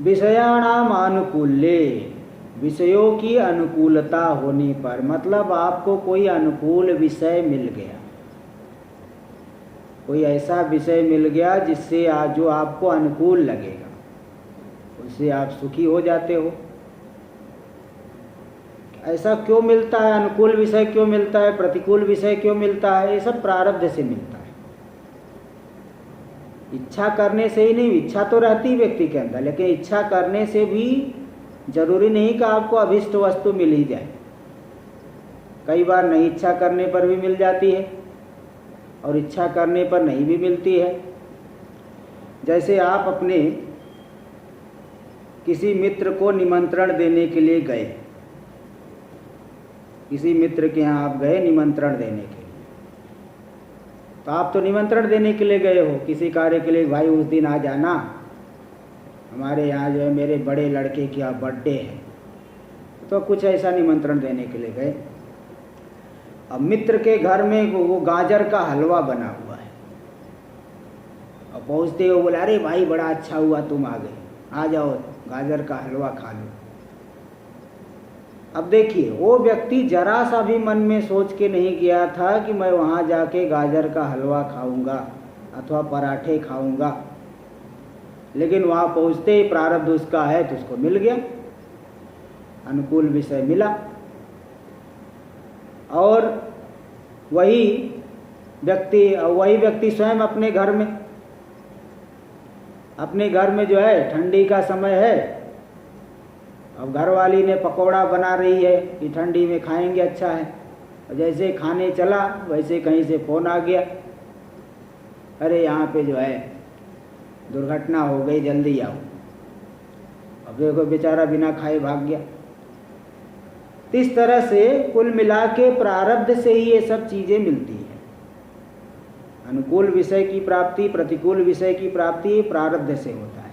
विषयाणाम अनुकूल्ये, विषयों की अनुकूलता होने पर, मतलब आपको कोई अनुकूल विषय मिल गया, कोई ऐसा विषय मिल गया जिससे जो आपको अनुकूल लगेगा, उससे आप सुखी हो जाते हो। ऐसा क्यों मिलता है? अनुकूल विषय क्यों मिलता है, प्रतिकूल विषय क्यों मिलता है? ये सब प्रारब्ध से मिलता है। इच्छा करने से ही नहीं, इच्छा तो रहती है व्यक्ति के अंदर, लेकिन इच्छा करने से भी जरूरी नहीं कि आपको अभिष्ट वस्तु मिल ही जाए। कई बार नहीं इच्छा करने पर भी मिल जाती है और इच्छा करने पर नहीं भी मिलती है। जैसे आप अपने किसी मित्र को निमंत्रण देने के लिए गए, किसी मित्र के यहाँ आप गए निमंत्रण देने के लिए, तो आप तो निमंत्रण देने के लिए गए हो किसी कार्य के लिए, भाई उस दिन आ जाना, हमारे यहाँ जो है मेरे बड़े लड़के की बर्थडे है, तो कुछ ऐसा निमंत्रण देने के लिए गए। अब मित्र के घर में वो गाजर का हलवा बना हुआ है, और पहुँचते हो बोला, अरे भाई बड़ा अच्छा हुआ तुम आ गए, आ जाओ गाजर का हलवा खा लो। अब देखिए, वो व्यक्ति जरा सा भी मन में सोच के नहीं गया था कि मैं वहाँ जाके गाजर का हलवा खाऊंगा अथवा पराठे खाऊंगा, लेकिन वहाँ पहुँचते ही प्रारब्ध उसका है तो उसको मिल गया, अनुकूल विषय मिला। और वही व्यक्ति स्वयं अपने घर में जो है ठंडी का समय है, अब घरवाली ने पकौड़ा बना रही है कि ठंडी में खाएंगे, अच्छा है। और जैसे खाने चला वैसे कहीं से फ़ोन आ गया, अरे यहाँ पे जो है दुर्घटना हो गई, जल्दी आओ। अब देखो बेचारा बिना खाए भाग गया। इस तरह से कुल मिला के प्रारब्ध से ही ये सब चीज़ें मिलती हैं। अनुकूल विषय की प्राप्ति, प्रतिकूल विषय की प्राप्ति प्रारब्ध से होता है।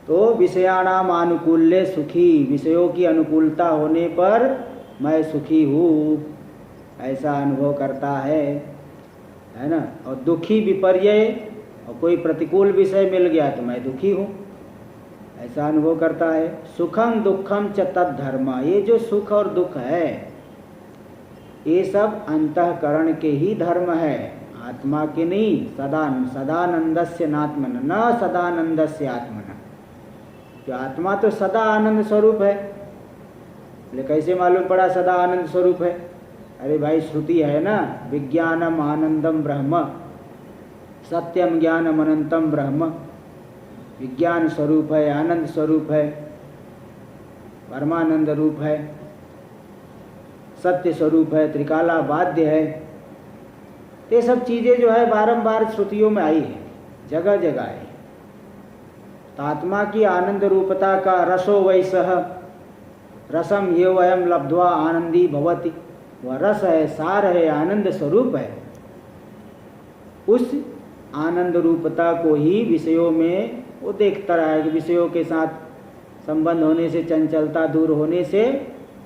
तो विषयाणाम आनुकूल्ये सुखी, विषयों की अनुकूलता होने पर मैं सुखी हूँ, ऐसा अनुभव करता है ना। और दुखी विपर्यय, और कोई प्रतिकूल विषय मिल गया तो मैं दुखी हूँ, ऐसा अनुभव करता है। सुखम दुखम च तद्धर्म, ये जो सुख और दुख है ये सब अंतःकरण के ही धर्म है, आत्मा के नहीं। सदानंदस्य नात्मन, न सदानंदस्य आत्मन। जो आत्मा तो सदा आनंद स्वरूप है, लेकिन कैसे मालूम पड़ा सदा आनंद स्वरूप है? अरे भाई श्रुति है ना, विज्ञानम आनंदम ब्रह्म, सत्यम ज्ञानम अनंतम ब्रह्म। विज्ञान स्वरूप है, आनंद स्वरूप है, परमानंद रूप है, सत्य स्वरूप है, त्रिकाला बाध्य है। ये सब चीज़ें जो है बारंबार श्रुतियों में आई है, जगह जगह है। तो आत्मा की आनंद रूपता का रसो वैसह रसम ये वयम लब्ध्वा आनंदी भवति, वह रस है, सार है, आनंद स्वरूप है। उस आनंद रूपता को ही विषयों में वो देखता रहा है कि विषयों के साथ संबंध होने से, चंचलता दूर होने से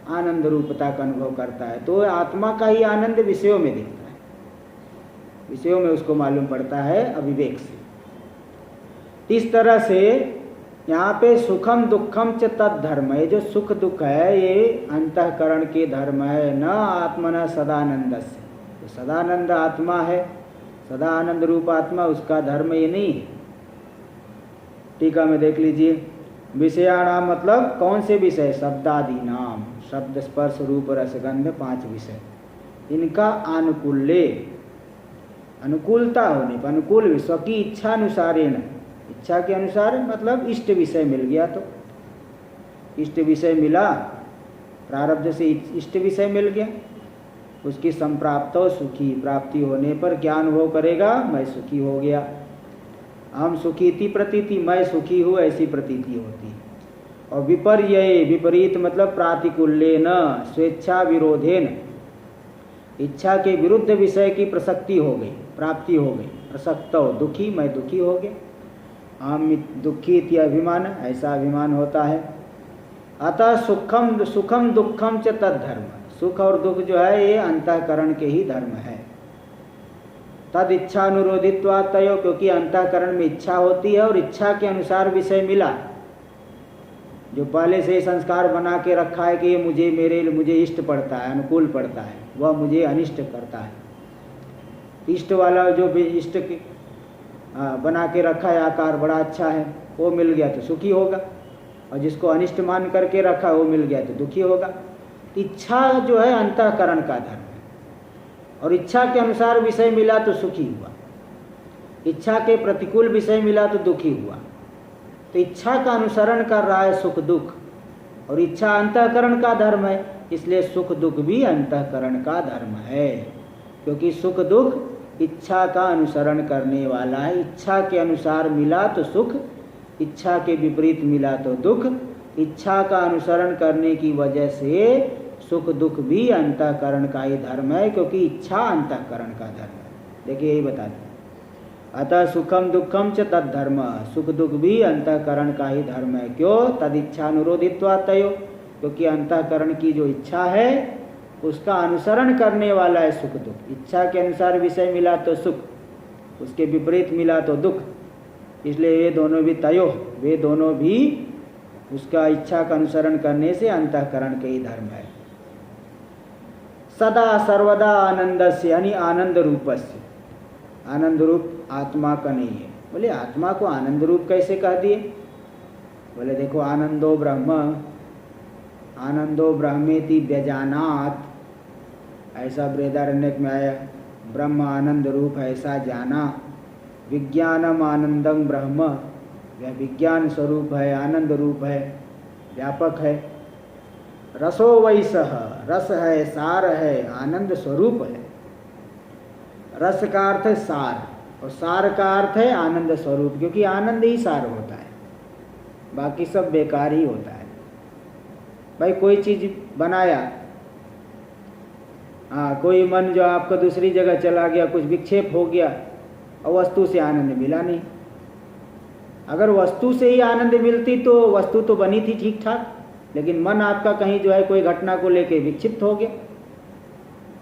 आनंद रूपता का अनुभव करता है। तो आत्मा का ही आनंद विषयों में दिखता है, विषयों में उसको मालूम पड़ता है अविवेक से। इस तरह से यहाँ पे सुखम दुखम च तद्धर्म, ये जो सुख दुख है ये अंतःकरण के धर्म है, न आत्मना सदानंद से। तो सदानंद आत्मा है, सदा आनंद रूप आत्मा, उसका धर्म ये नहीं है। टीका में देख लीजिए, विषयाणाम मतलब कौन से विषय? शब्दादि नाम, शब्द स्पर्श रूप रसगंध 5 विषय, इनका आनुकूल्य, अनुकूलता होने पर, अनुकूल विषय की इच्छा अनुसारेण, इच्छा के अनुसार मतलब इष्ट विषय मिल गया, तो इष्ट विषय मिला, प्रारब्ध से इष्ट विषय मिल गया, उसकी संप्राप्तो सुखी, प्राप्ति होने पर क्या अनुभव करेगा? मैं सुखी हो गया। हम सुखी थी प्रतीति, मैं सुखी हूँ, ऐसी प्रतीति होती। और विपर्यय, विपरीत मतलब प्रातिकूल्येन स्वेच्छा विरोधेन, इच्छा के विरुद्ध विषय की प्रसक्ति हो गई, प्राप्ति हो गई, प्रसक्तो दुखी, मैं दुखी हो गया, अहम दुखी इति अभिमान, ऐसा अभिमान होता है। अतः सुखम सुखम दुखम च तद्धर्म, सुख और दुख जो है ये अंतःकरण के ही धर्म है। तद इच्छानुरोधित्वात् तयो, क्योंकि अंतःकरण में इच्छा होती है और इच्छा के अनुसार विषय मिला। जो पहले से संस्कार बना के रखा है कि ये मुझे इष्ट पड़ता है, अनुकूल पड़ता है, वह मुझे अनिष्ट करता है। इष्ट वाला जो भी इष्ट बना के रखा है आकार बड़ा अच्छा है, वो मिल गया तो सुखी होगा, और जिसको अनिष्ट मान करके रखा वो मिल गया तो दुखी होगा। इच्छा जो है अंतःकरण का धर्म है, और इच्छा के अनुसार विषय मिला तो सुखी हुआ, इच्छा के प्रतिकूल विषय मिला तो दुखी हुआ। तो इच्छा का अनुसरण कर रहा है सुख दुख, और इच्छा अंतःकरण का धर्म है, इसलिए सुख दुख भी अंतःकरण का धर्म है। क्योंकि सुख दुख इच्छा का अनुसरण करने वाला है। इच्छा के अनुसार मिला तो सुख, इच्छा के विपरीत मिला तो दुख। इच्छा का अनुसरण करने की वजह से सुख दुख भी अंतःकरण का ही धर्म है, क्योंकि इच्छा अंतःकरण का धर्म है। देखिए यही बता दें, अतः सुखम दुखम च तद्धर्म, सुख दुख भी अंतःकरण का ही धर्म है। क्यों? तद इच्छानुरोधित्वात् तयो, क्योंकि अंतःकरण की जो इच्छा है उसका अनुसरण करने वाला है सुख दुख। इच्छा के अनुसार विषय मिला तो सुख, उसके विपरीत मिला तो दुख, इसलिए वे दोनों भी तयो, वे दोनों भी उसका इच्छा का अनुसरण करने से अंतःकरण के ही धर्म है। सदा सर्वदा आनंद से, यानी आनंद रूपस्य, आनंद रूप आत्मा का नहीं है। बोले आत्मा को आनंद रूप कैसे कह दिए? बोले देखो, आनंदो ब्रह्म, आनंदो ब्रह्मेति व्यजानात, ऐसा बृहदारण्यक में आया। ब्रह्म आनंद रूप है ऐसा जाना। विज्ञानम आनंदम ब्रह्म, वह विज्ञान स्वरूप है, आनंद रूप है, व्यापक है। रसो वैसह, रस है, सार है, आनंद स्वरूप है। रस का अर्थ है सार, और सार का अर्थ है आनंद स्वरूप, क्योंकि आनंद ही सार होता है, बाकी सब बेकार ही होता है। भाई कोई चीज बनाया, कोई मन जो आपका दूसरी जगह चला गया, कुछ विक्षेप हो गया और वस्तु से आनंद मिला नहीं। अगर वस्तु से ही आनंद मिलती तो वस्तु तो बनी थी ठीक ठाक, लेकिन मन आपका कहीं जो है कोई घटना को लेके विक्षिप्त हो गया।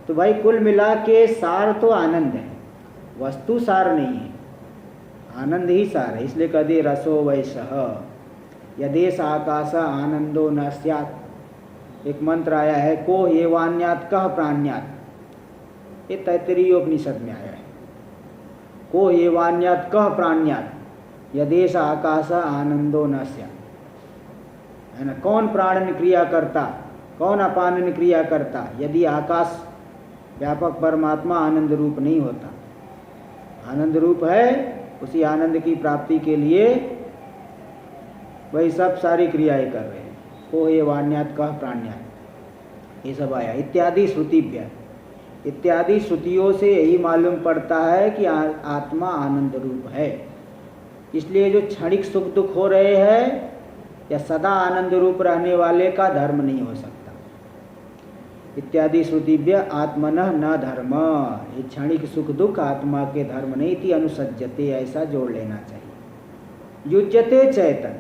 तो भाई कुल मिला के सार तो आनंद है, वस्तु सार नहीं है, आनंद ही सार है। इसलिए कदे रसो वैसह यदेश आकाश आनंदो न स्यात्। एक मंत्र आया है, को एवान्यात् कह प्राण्यात्, ये तैत्तरीय उपनिषद में आया है। को एवान्यात् कह प्राण्यात् यदेश आकाश आनंदो न स्यात्, है ना। कौन प्राणन क्रिया करता, कौन अपानन क्रिया करता, यदि आकाश व्यापक परमात्मा आनंद रूप नहीं होता। आनंद रूप है, उसी आनंद की प्राप्ति के लिए वही सब सारी क्रियाएं कर रहे हैं। को ये वाण्यात कह प्राण्यात, ये सब आया। इत्यादि श्रुतिभ्य, इत्यादि श्रुतियों से यही मालूम पड़ता है कि आत्मा आनंद रूप है। इसलिए जो क्षणिक सुख दुख हो रहे हैं या सदा आनंद रूप रहने वाले का धर्म नहीं हो सकता। इत्यादि श्रुतिभ्य आत्मनः न धर्म, ये क्षणिक सुख दुख आत्मा के धर्म नहीं थी। अनुसज्जते, ऐसा जोड़ लेना चाहिए। युज्यते चैतन,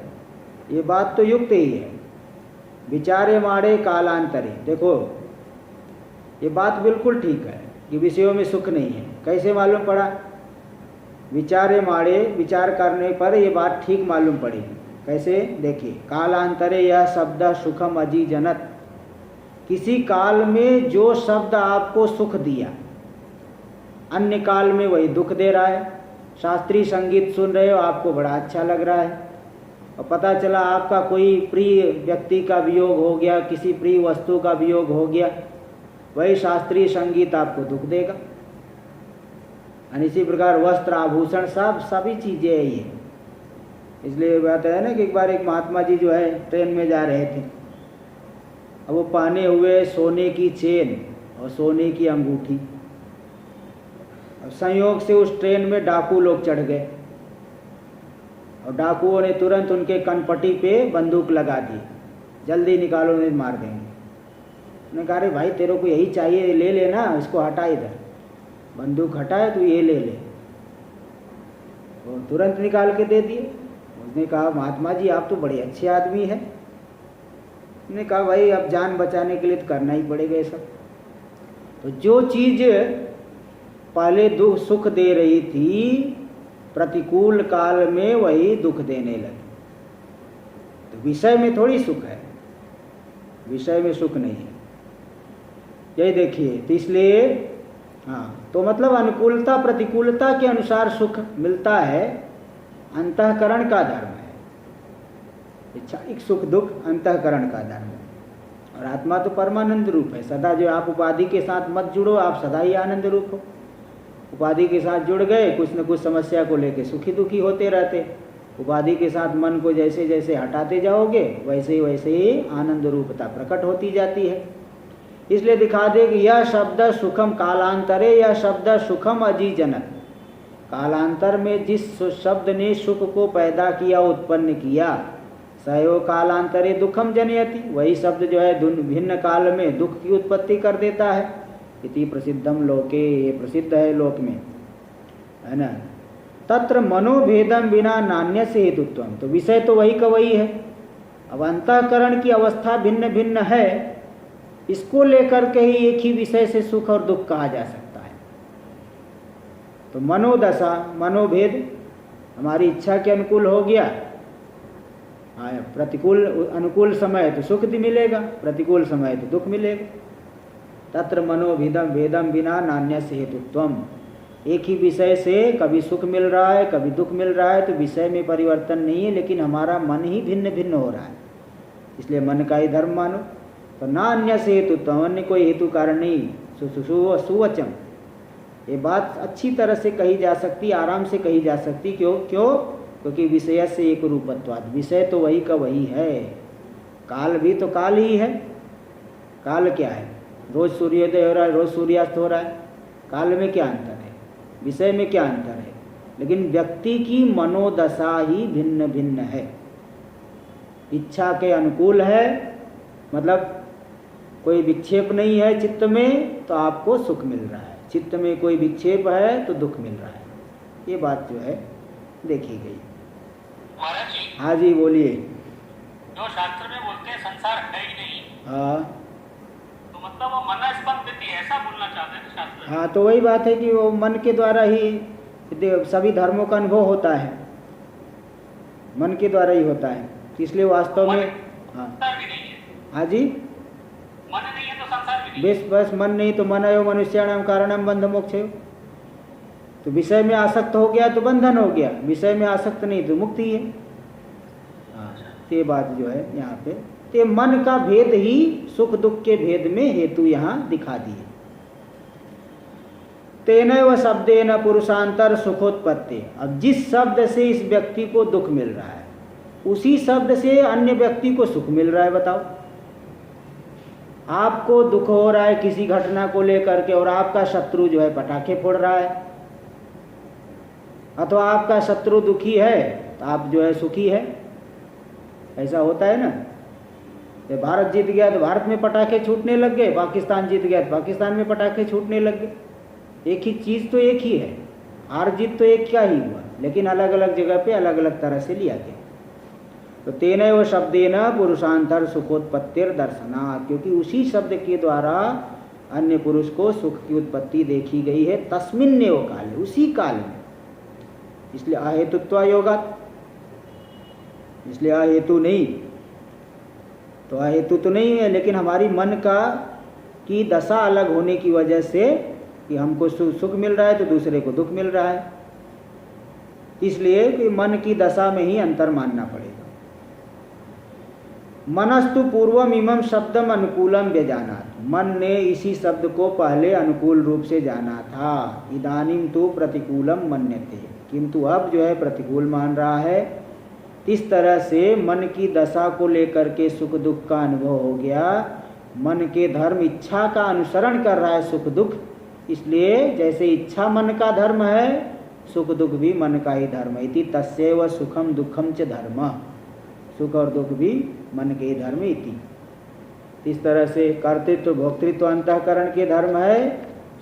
ये बात तो युक्त ही है। विचारे माड़े कालांतरे, देखो ये बात बिल्कुल ठीक है कि विषयों में सुख नहीं है। कैसे मालूम पड़ा? विचारे माड़े, विचार करने पर ये बात ठीक मालूम पड़ेगी। कैसे? देखिए, कालांतरे यह शब्द सुखम अजीजनत, किसी काल में जो शब्द आपको सुख दिया, अन्य काल में वही दुख दे रहा है। शास्त्रीय संगीत सुन रहे हो, आपको बड़ा अच्छा लग रहा है, और पता चला आपका कोई प्रिय व्यक्ति का वियोग हो गया, किसी प्रिय वस्तु का वियोग हो गया, वही शास्त्रीय संगीत आपको दुख देगा। और इसी प्रकार वस्त्र आभूषण सब सभी चीज़ें यही है। इसलिए बात है ना कि एक बार एक महात्मा जी जो है ट्रेन में जा रहे थे, अब वो पहने हुए सोने की चेन और सोने की अंगूठी, अब संयोग से उस ट्रेन में डाकू लोग चढ़ गए, और डाकुओं ने तुरंत उनके कनपट्टी पे बंदूक लगा दी, जल्दी निकालो नहीं मार देंगे। उन्होंने कहा, अरे भाई तेरे को यही चाहिए, ले लेना, इसको हटा इधर। बंदूक हटाए तो ये ले ले। वो तुरंत निकाल के दे दिए। उसने कहा महात्मा जी आप तो बड़े अच्छे आदमी हैं। उसने कहा भाई अब जान बचाने के लिए तो करना ही पड़ेगा ये सब। तो जो चीज़ पहले दुख सुख दे रही थी, प्रतिकूल काल में वही दुख देने लगी। तो विषय में थोड़ी सुख है, विषय में सुख नहीं है। यही देखिए, तो इसलिए हाँ, तो मतलब अनुकूलता प्रतिकूलता के अनुसार सुख मिलता है, अंतःकरण का धर्म है। इच्छाइक सुख दुख अंतःकरण का धर्म है। और आत्मा तो परमानंद रूप है। सदा जो आप उपाधि के साथ मत जुड़ो, आप सदा ही आनंद रूप हो। उपाधि के साथ जुड़ गए, कुछ न कुछ समस्या को लेके सुखी दुखी होते रहते। उपाधि के साथ मन को जैसे जैसे हटाते जाओगे वैसे ही आनंद रूपता प्रकट होती जाती है। इसलिए दिखा दे कि यह शब्द सुखम कालांतरे, यह शब्द सुखम अजीजनक। कालांतर में जिस शब्द ने सुख को पैदा किया, उत्पन्न किया, सयो कालांतरे दुखम जनयति, वही शब्द जो है भिन्न काल में दुख की उत्पत्ति कर देता है। इति प्रसिद्धम लोके, ये प्रसिद्ध है लोक में, है ना। तत्र मनोभेदम बिना नान्य से हेतुत्वम, तो विषय तो वही का वही है। अब अंतःकरण की अवस्था भिन्न भिन्न है, इसको लेकर के ही एक ही विषय से सुख और दुख कहा जा सकता है। तो मनोदशा, मनोभेद हमारी इच्छा के अनुकूल हो गया, प्रतिकूल अनुकूल समय तो सुख भी मिलेगा, प्रतिकूल समय तो दुख मिलेगा। तत्र मनोभेदम भेदम बिना नान्य से हेतुत्वम, एक ही विषय से कभी सुख मिल रहा है कभी दुख मिल रहा है, तो विषय में परिवर्तन नहीं है, लेकिन हमारा मन ही भिन्न भिन्न हो रहा है, इसलिए मन का ही धर्म मानो। तो नान्य से हेतुत्वम, अन्य कोई हेतु कारण नहीं। सुवचम, ये बात अच्छी तरह से कही जा सकती, आराम से कही जा सकती। क्योंकि विषय से एक रूपत्वाद, विषय तो वही का वही है, काल भी तो काल ही है। काल क्या है? रोज सूर्योदय हो रहा है, रोज सूर्यास्त हो रहा है, काल में क्या अंतर है, विषय में क्या अंतर है? लेकिन व्यक्ति की मनोदशा ही भिन्न भिन्न है। इच्छा के अनुकूल है, मतलब कोई विक्षेप नहीं है चित्त में, तो आपको सुख मिल रहा है। चित्त में कोई विक्षेप है तो दुख मिल रहा है। ये बात जो है देखी गई। महाराज जी, हाँ जी बोलिए। जो शास्त्र में बोलते हैं संसार है ही नहीं, हाँ, तो मतलब वो मनस्पंदति ऐसा बोलना चाहते हैं शास्त्र। हाँ, तो वही बात है कि वो मन के द्वारा ही सभी धर्मों का अनुभव होता है, मन के द्वारा ही होता है। इसलिए वास्तव में हाँ, संसार भी नहीं है। हाँ जी, मन नहीं है तो संसार भी नहीं है। बस मन नहीं तो मन एवं मनुष्याणाम कारणम बंध मोक्ष। तो विषय में आसक्त हो गया तो बंधन हो गया, विषय में आसक्त नहीं तो मुक्ति है। हाँ, ये बात जो है यहाँ पे, ते मन का भेद ही सुख दुख के भेद में हेतु यहाँ दिखा दिए। तेनैव शब्देन पुरुषांतर सुखोत्पत्ति, अब जिस शब्द से इस व्यक्ति को दुख मिल रहा है उसी शब्द से अन्य व्यक्ति को सुख मिल रहा है। बताओ, आपको दुख हो रहा है किसी घटना को लेकर के और आपका शत्रु जो है पटाखे फोड़ रहा है, अथवा आपका शत्रु दुखी है तो आप जो है सुखी है। ऐसा होता है ना। ये भारत जीत गया तो भारत में पटाखे छूटने लग गए, पाकिस्तान जीत गया तो पाकिस्तान में पटाखे छूटने लग गए। एक ही चीज़ तो एक ही है, हार जीत तो एक क्या ही हुआ, लेकिन अलग अलग जगह पे अलग अलग तरह से लिया गया। तो तेनैव शब्देन पुरुषांतर सुखोत्पत्तिर दर्शनात्, क्योंकि उसी शब्द के द्वारा अन्य पुरुष को सुख की उत्पत्ति देखी गई है। तस्मिन्नेव काले, उसी काल में, इसलिए अहेतुत्व योगात्, इसलिए अहेतु नहीं। तो अहेतु तो नहीं है, लेकिन हमारी मन का की दशा अलग होने की वजह से कि हमको सुख मिल रहा है तो दूसरे को दुख मिल रहा है, इसलिए कि मन की दशा में ही अंतर मानना पड़ेगा। मनस्तु पूर्वम इमं शब्दम अनुकूलम व्यजानात्, मन ने इसी शब्द को पहले अनुकूल रूप से जाना था। इदानीं तु प्रतिकूलम मन्यते, किंतु अब जो है प्रतिकूल मान रहा है। इस तरह से मन की दशा को लेकर के सुख दुख का अनुभव हो गया। मन के धर्म इच्छा का अनुसरण कर रहा है सुख दुख, इसलिए जैसे इच्छा मन का धर्म है, सुख दुख भी मन का ही धर्म है। इति तस्यैव सुखम दुखम च धर्म, सुख और दुख भी मन के ही धर्म इति। इस तरह से कर्तृत्व भोक्तृत्व अंतःकरण के धर्म है,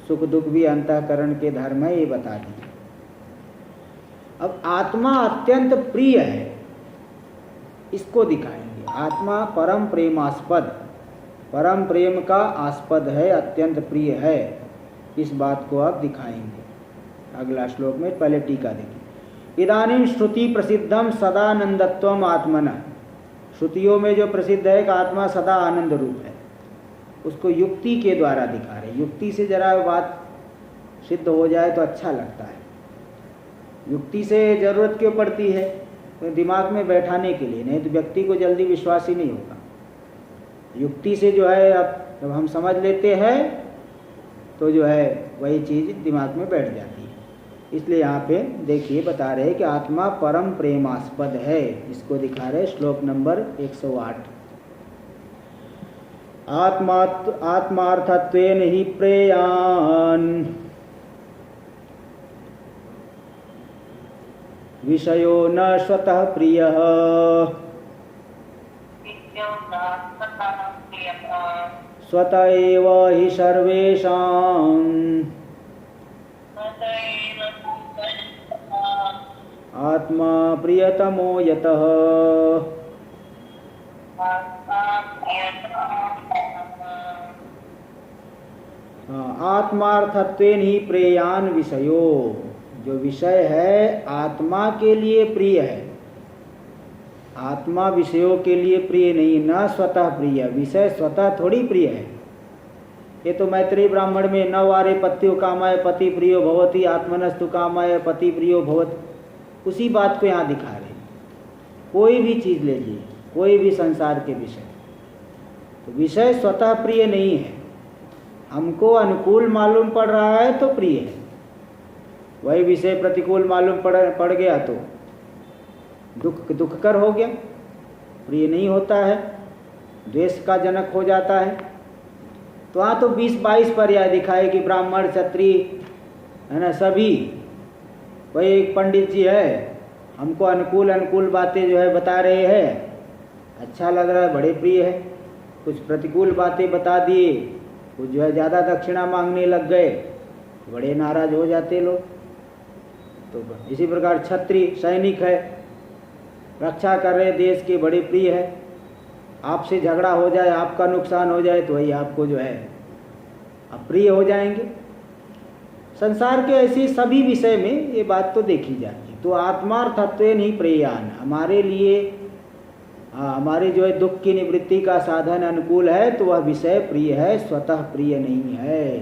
सुख दुख भी अंतःकरण के धर्म है, ये बता दिए। अब आत्मा अत्यंत प्रिय है, इसको दिखाएंगे। आत्मा परम प्रेमास्पद, परम प्रेम का आस्पद है, अत्यंत प्रिय है, इस बात को आप दिखाएंगे अगला श्लोक में। पहले टीका देखिए। इदानीं श्रुति प्रसिद्धम सदानंदत्वम आत्मना, श्रुतियों में जो प्रसिद्ध है कि आत्मा सदा आनंद रूप है, उसको युक्ति के द्वारा दिखा रहे। युक्ति से जरा बात सिद्ध हो जाए तो अच्छा लगता है। युक्ति से जरूरत क्यों पड़ती है? तो दिमाग में बैठाने के लिए, नहीं तो व्यक्ति को जल्दी विश्वास ही नहीं होगा। युक्ति से जो है, अब जब हम समझ लेते हैं तो जो है वही चीज़ दिमाग में बैठ जाती है। इसलिए यहाँ पे देखिए बता रहे हैं कि आत्मा परम प्रेमास्पद है, इसको दिखा रहे श्लोक नंबर 108। आत्मार्थत्वेन हि प्रेयान् विषयो न स्वतः प्रियः स्वत एव हि सर्वेषाम् आत्मा प्रियतमो यतः। आत्मार्थत्वेन ही प्रेयान विषयो, जो विषय है आत्मा के लिए प्रिय है। आत्मा विषयों के लिए प्रिय नहीं, न स्वतः प्रिय। विषय स्वतः थोड़ी प्रिय है। ये तो मैत्रेयी ब्राह्मण में न वारे पत्यो कामाय पति प्रियो भवति आत्मनस्तु कामाय पति प्रियो भवति, उसी बात को यहाँ दिखा रहे। कोई भी चीज़ ले लीजिए, कोई भी संसार के विषय, तो विषय स्वतः प्रिय नहीं है। हमको अनुकूल मालूम पड़ रहा है तो प्रिय है, वही विषय प्रतिकूल मालूम पड़ गया तो दुखकर हो गया, प्रिय नहीं होता है, द्वेष का जनक हो जाता है। तो वहाँ तो 20-22 पर्याय दिखाए कि ब्राह्मण क्षत्रिय है ना, सभी। वही एक पंडित जी है, हमको अनुकूल बातें जो है बता रहे हैं, अच्छा लग रहा है, बड़े प्रिय है। कुछ प्रतिकूल बातें बता दिए, कुछ जो है ज़्यादा दक्षिणा मांगने लग गए, बड़े नाराज हो जाते लोग। तो इसी प्रकार क्षत्रिय सैनिक है, रक्षा कर रहे देश के, बड़े प्रिय है। आपसे झगड़ा हो जाए, आपका नुकसान हो जाए तो वही आपको जो है अप्रिय हो जाएंगे। संसार के ऐसे सभी विषय में ये बात तो देखी जाती है। तो आत्मार्थत्वेन ही प्रेयान, हमारे लिए हमारे जो है दुख की निवृत्ति का साधन अनुकूल है तो वह विषय प्रिय है, स्वतः प्रिय नहीं है।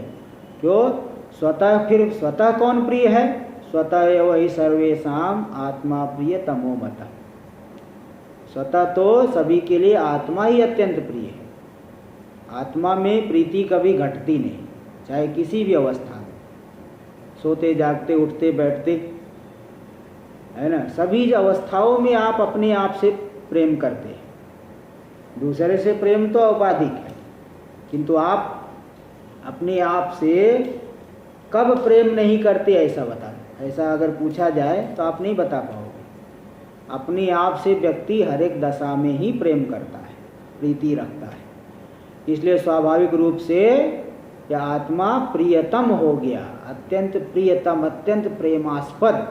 क्यों? स्वतः, फिर स्वतः कौन प्रिय है? स्वतः एव हि सर्वेषाम आत्मा प्रिय तमो मतः। स्वतः तो सभी के लिए आत्मा ही अत्यंत प्रिय है। आत्मा में प्रीति कभी घटती नहीं, चाहे किसी भी अवस्था में, सोते जागते उठते बैठते, है ना, सभी अवस्थाओं में आप अपने आप से प्रेम करते हैं। दूसरे से प्रेम तो औपाधिक है, किंतु आप अपने आप से कब प्रेम नहीं करते ऐसा बता, ऐसा अगर पूछा जाए तो आप नहीं बता पाओगे। अपने आप से व्यक्ति हर एक दशा में ही प्रेम करता है, प्रीति रखता है। इसलिए स्वाभाविक रूप से यह आत्मा प्रियतम हो गया, अत्यंत प्रियतम, अत्यंत प्रेमास्पद।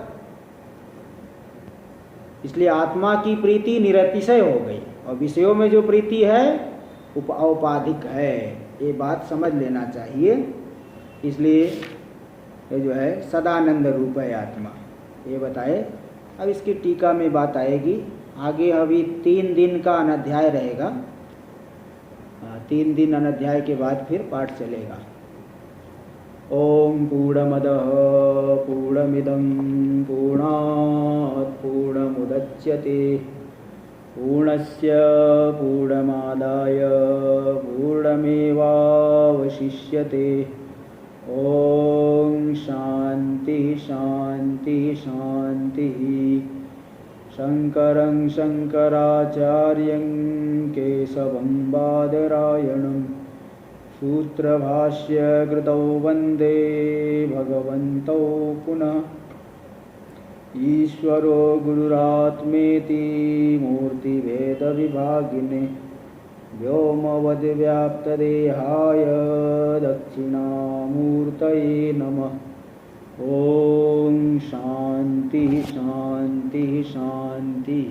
इसलिए आत्मा की प्रीति निरतिशय हो गई, और विषयों में जो प्रीति है औपाधिक है, ये बात समझ लेना चाहिए। इसलिए ये जो है सदानंद रूप है आत्मा, ये बताए। अब इसकी टीका में बात आएगी आगे। अभी 3 दिन का अनध्याय रहेगा, 3 दिन अनध्याय के बाद फिर पाठ चलेगा। ओम पूर्णमदः पूर्णमिदं पूर्णात् पूर्णमुदच्यते पूर्णस्य पूर्णमादाय पूर्णमेवावशिष्यते। ओम शांति शांति शांति। शंकरं शंकराचार्यं केशवं बादरायणं सूत्रभाष्य कृतौ वंदे भगवन्तौ पुनः। ईश्वरो गुरुरात्मेति मूर्तिभेदविभागिने व्योमवद्व्याप्तदेहाय दक्षिणामूर्तये नमः। ओम शांति शांति शांति।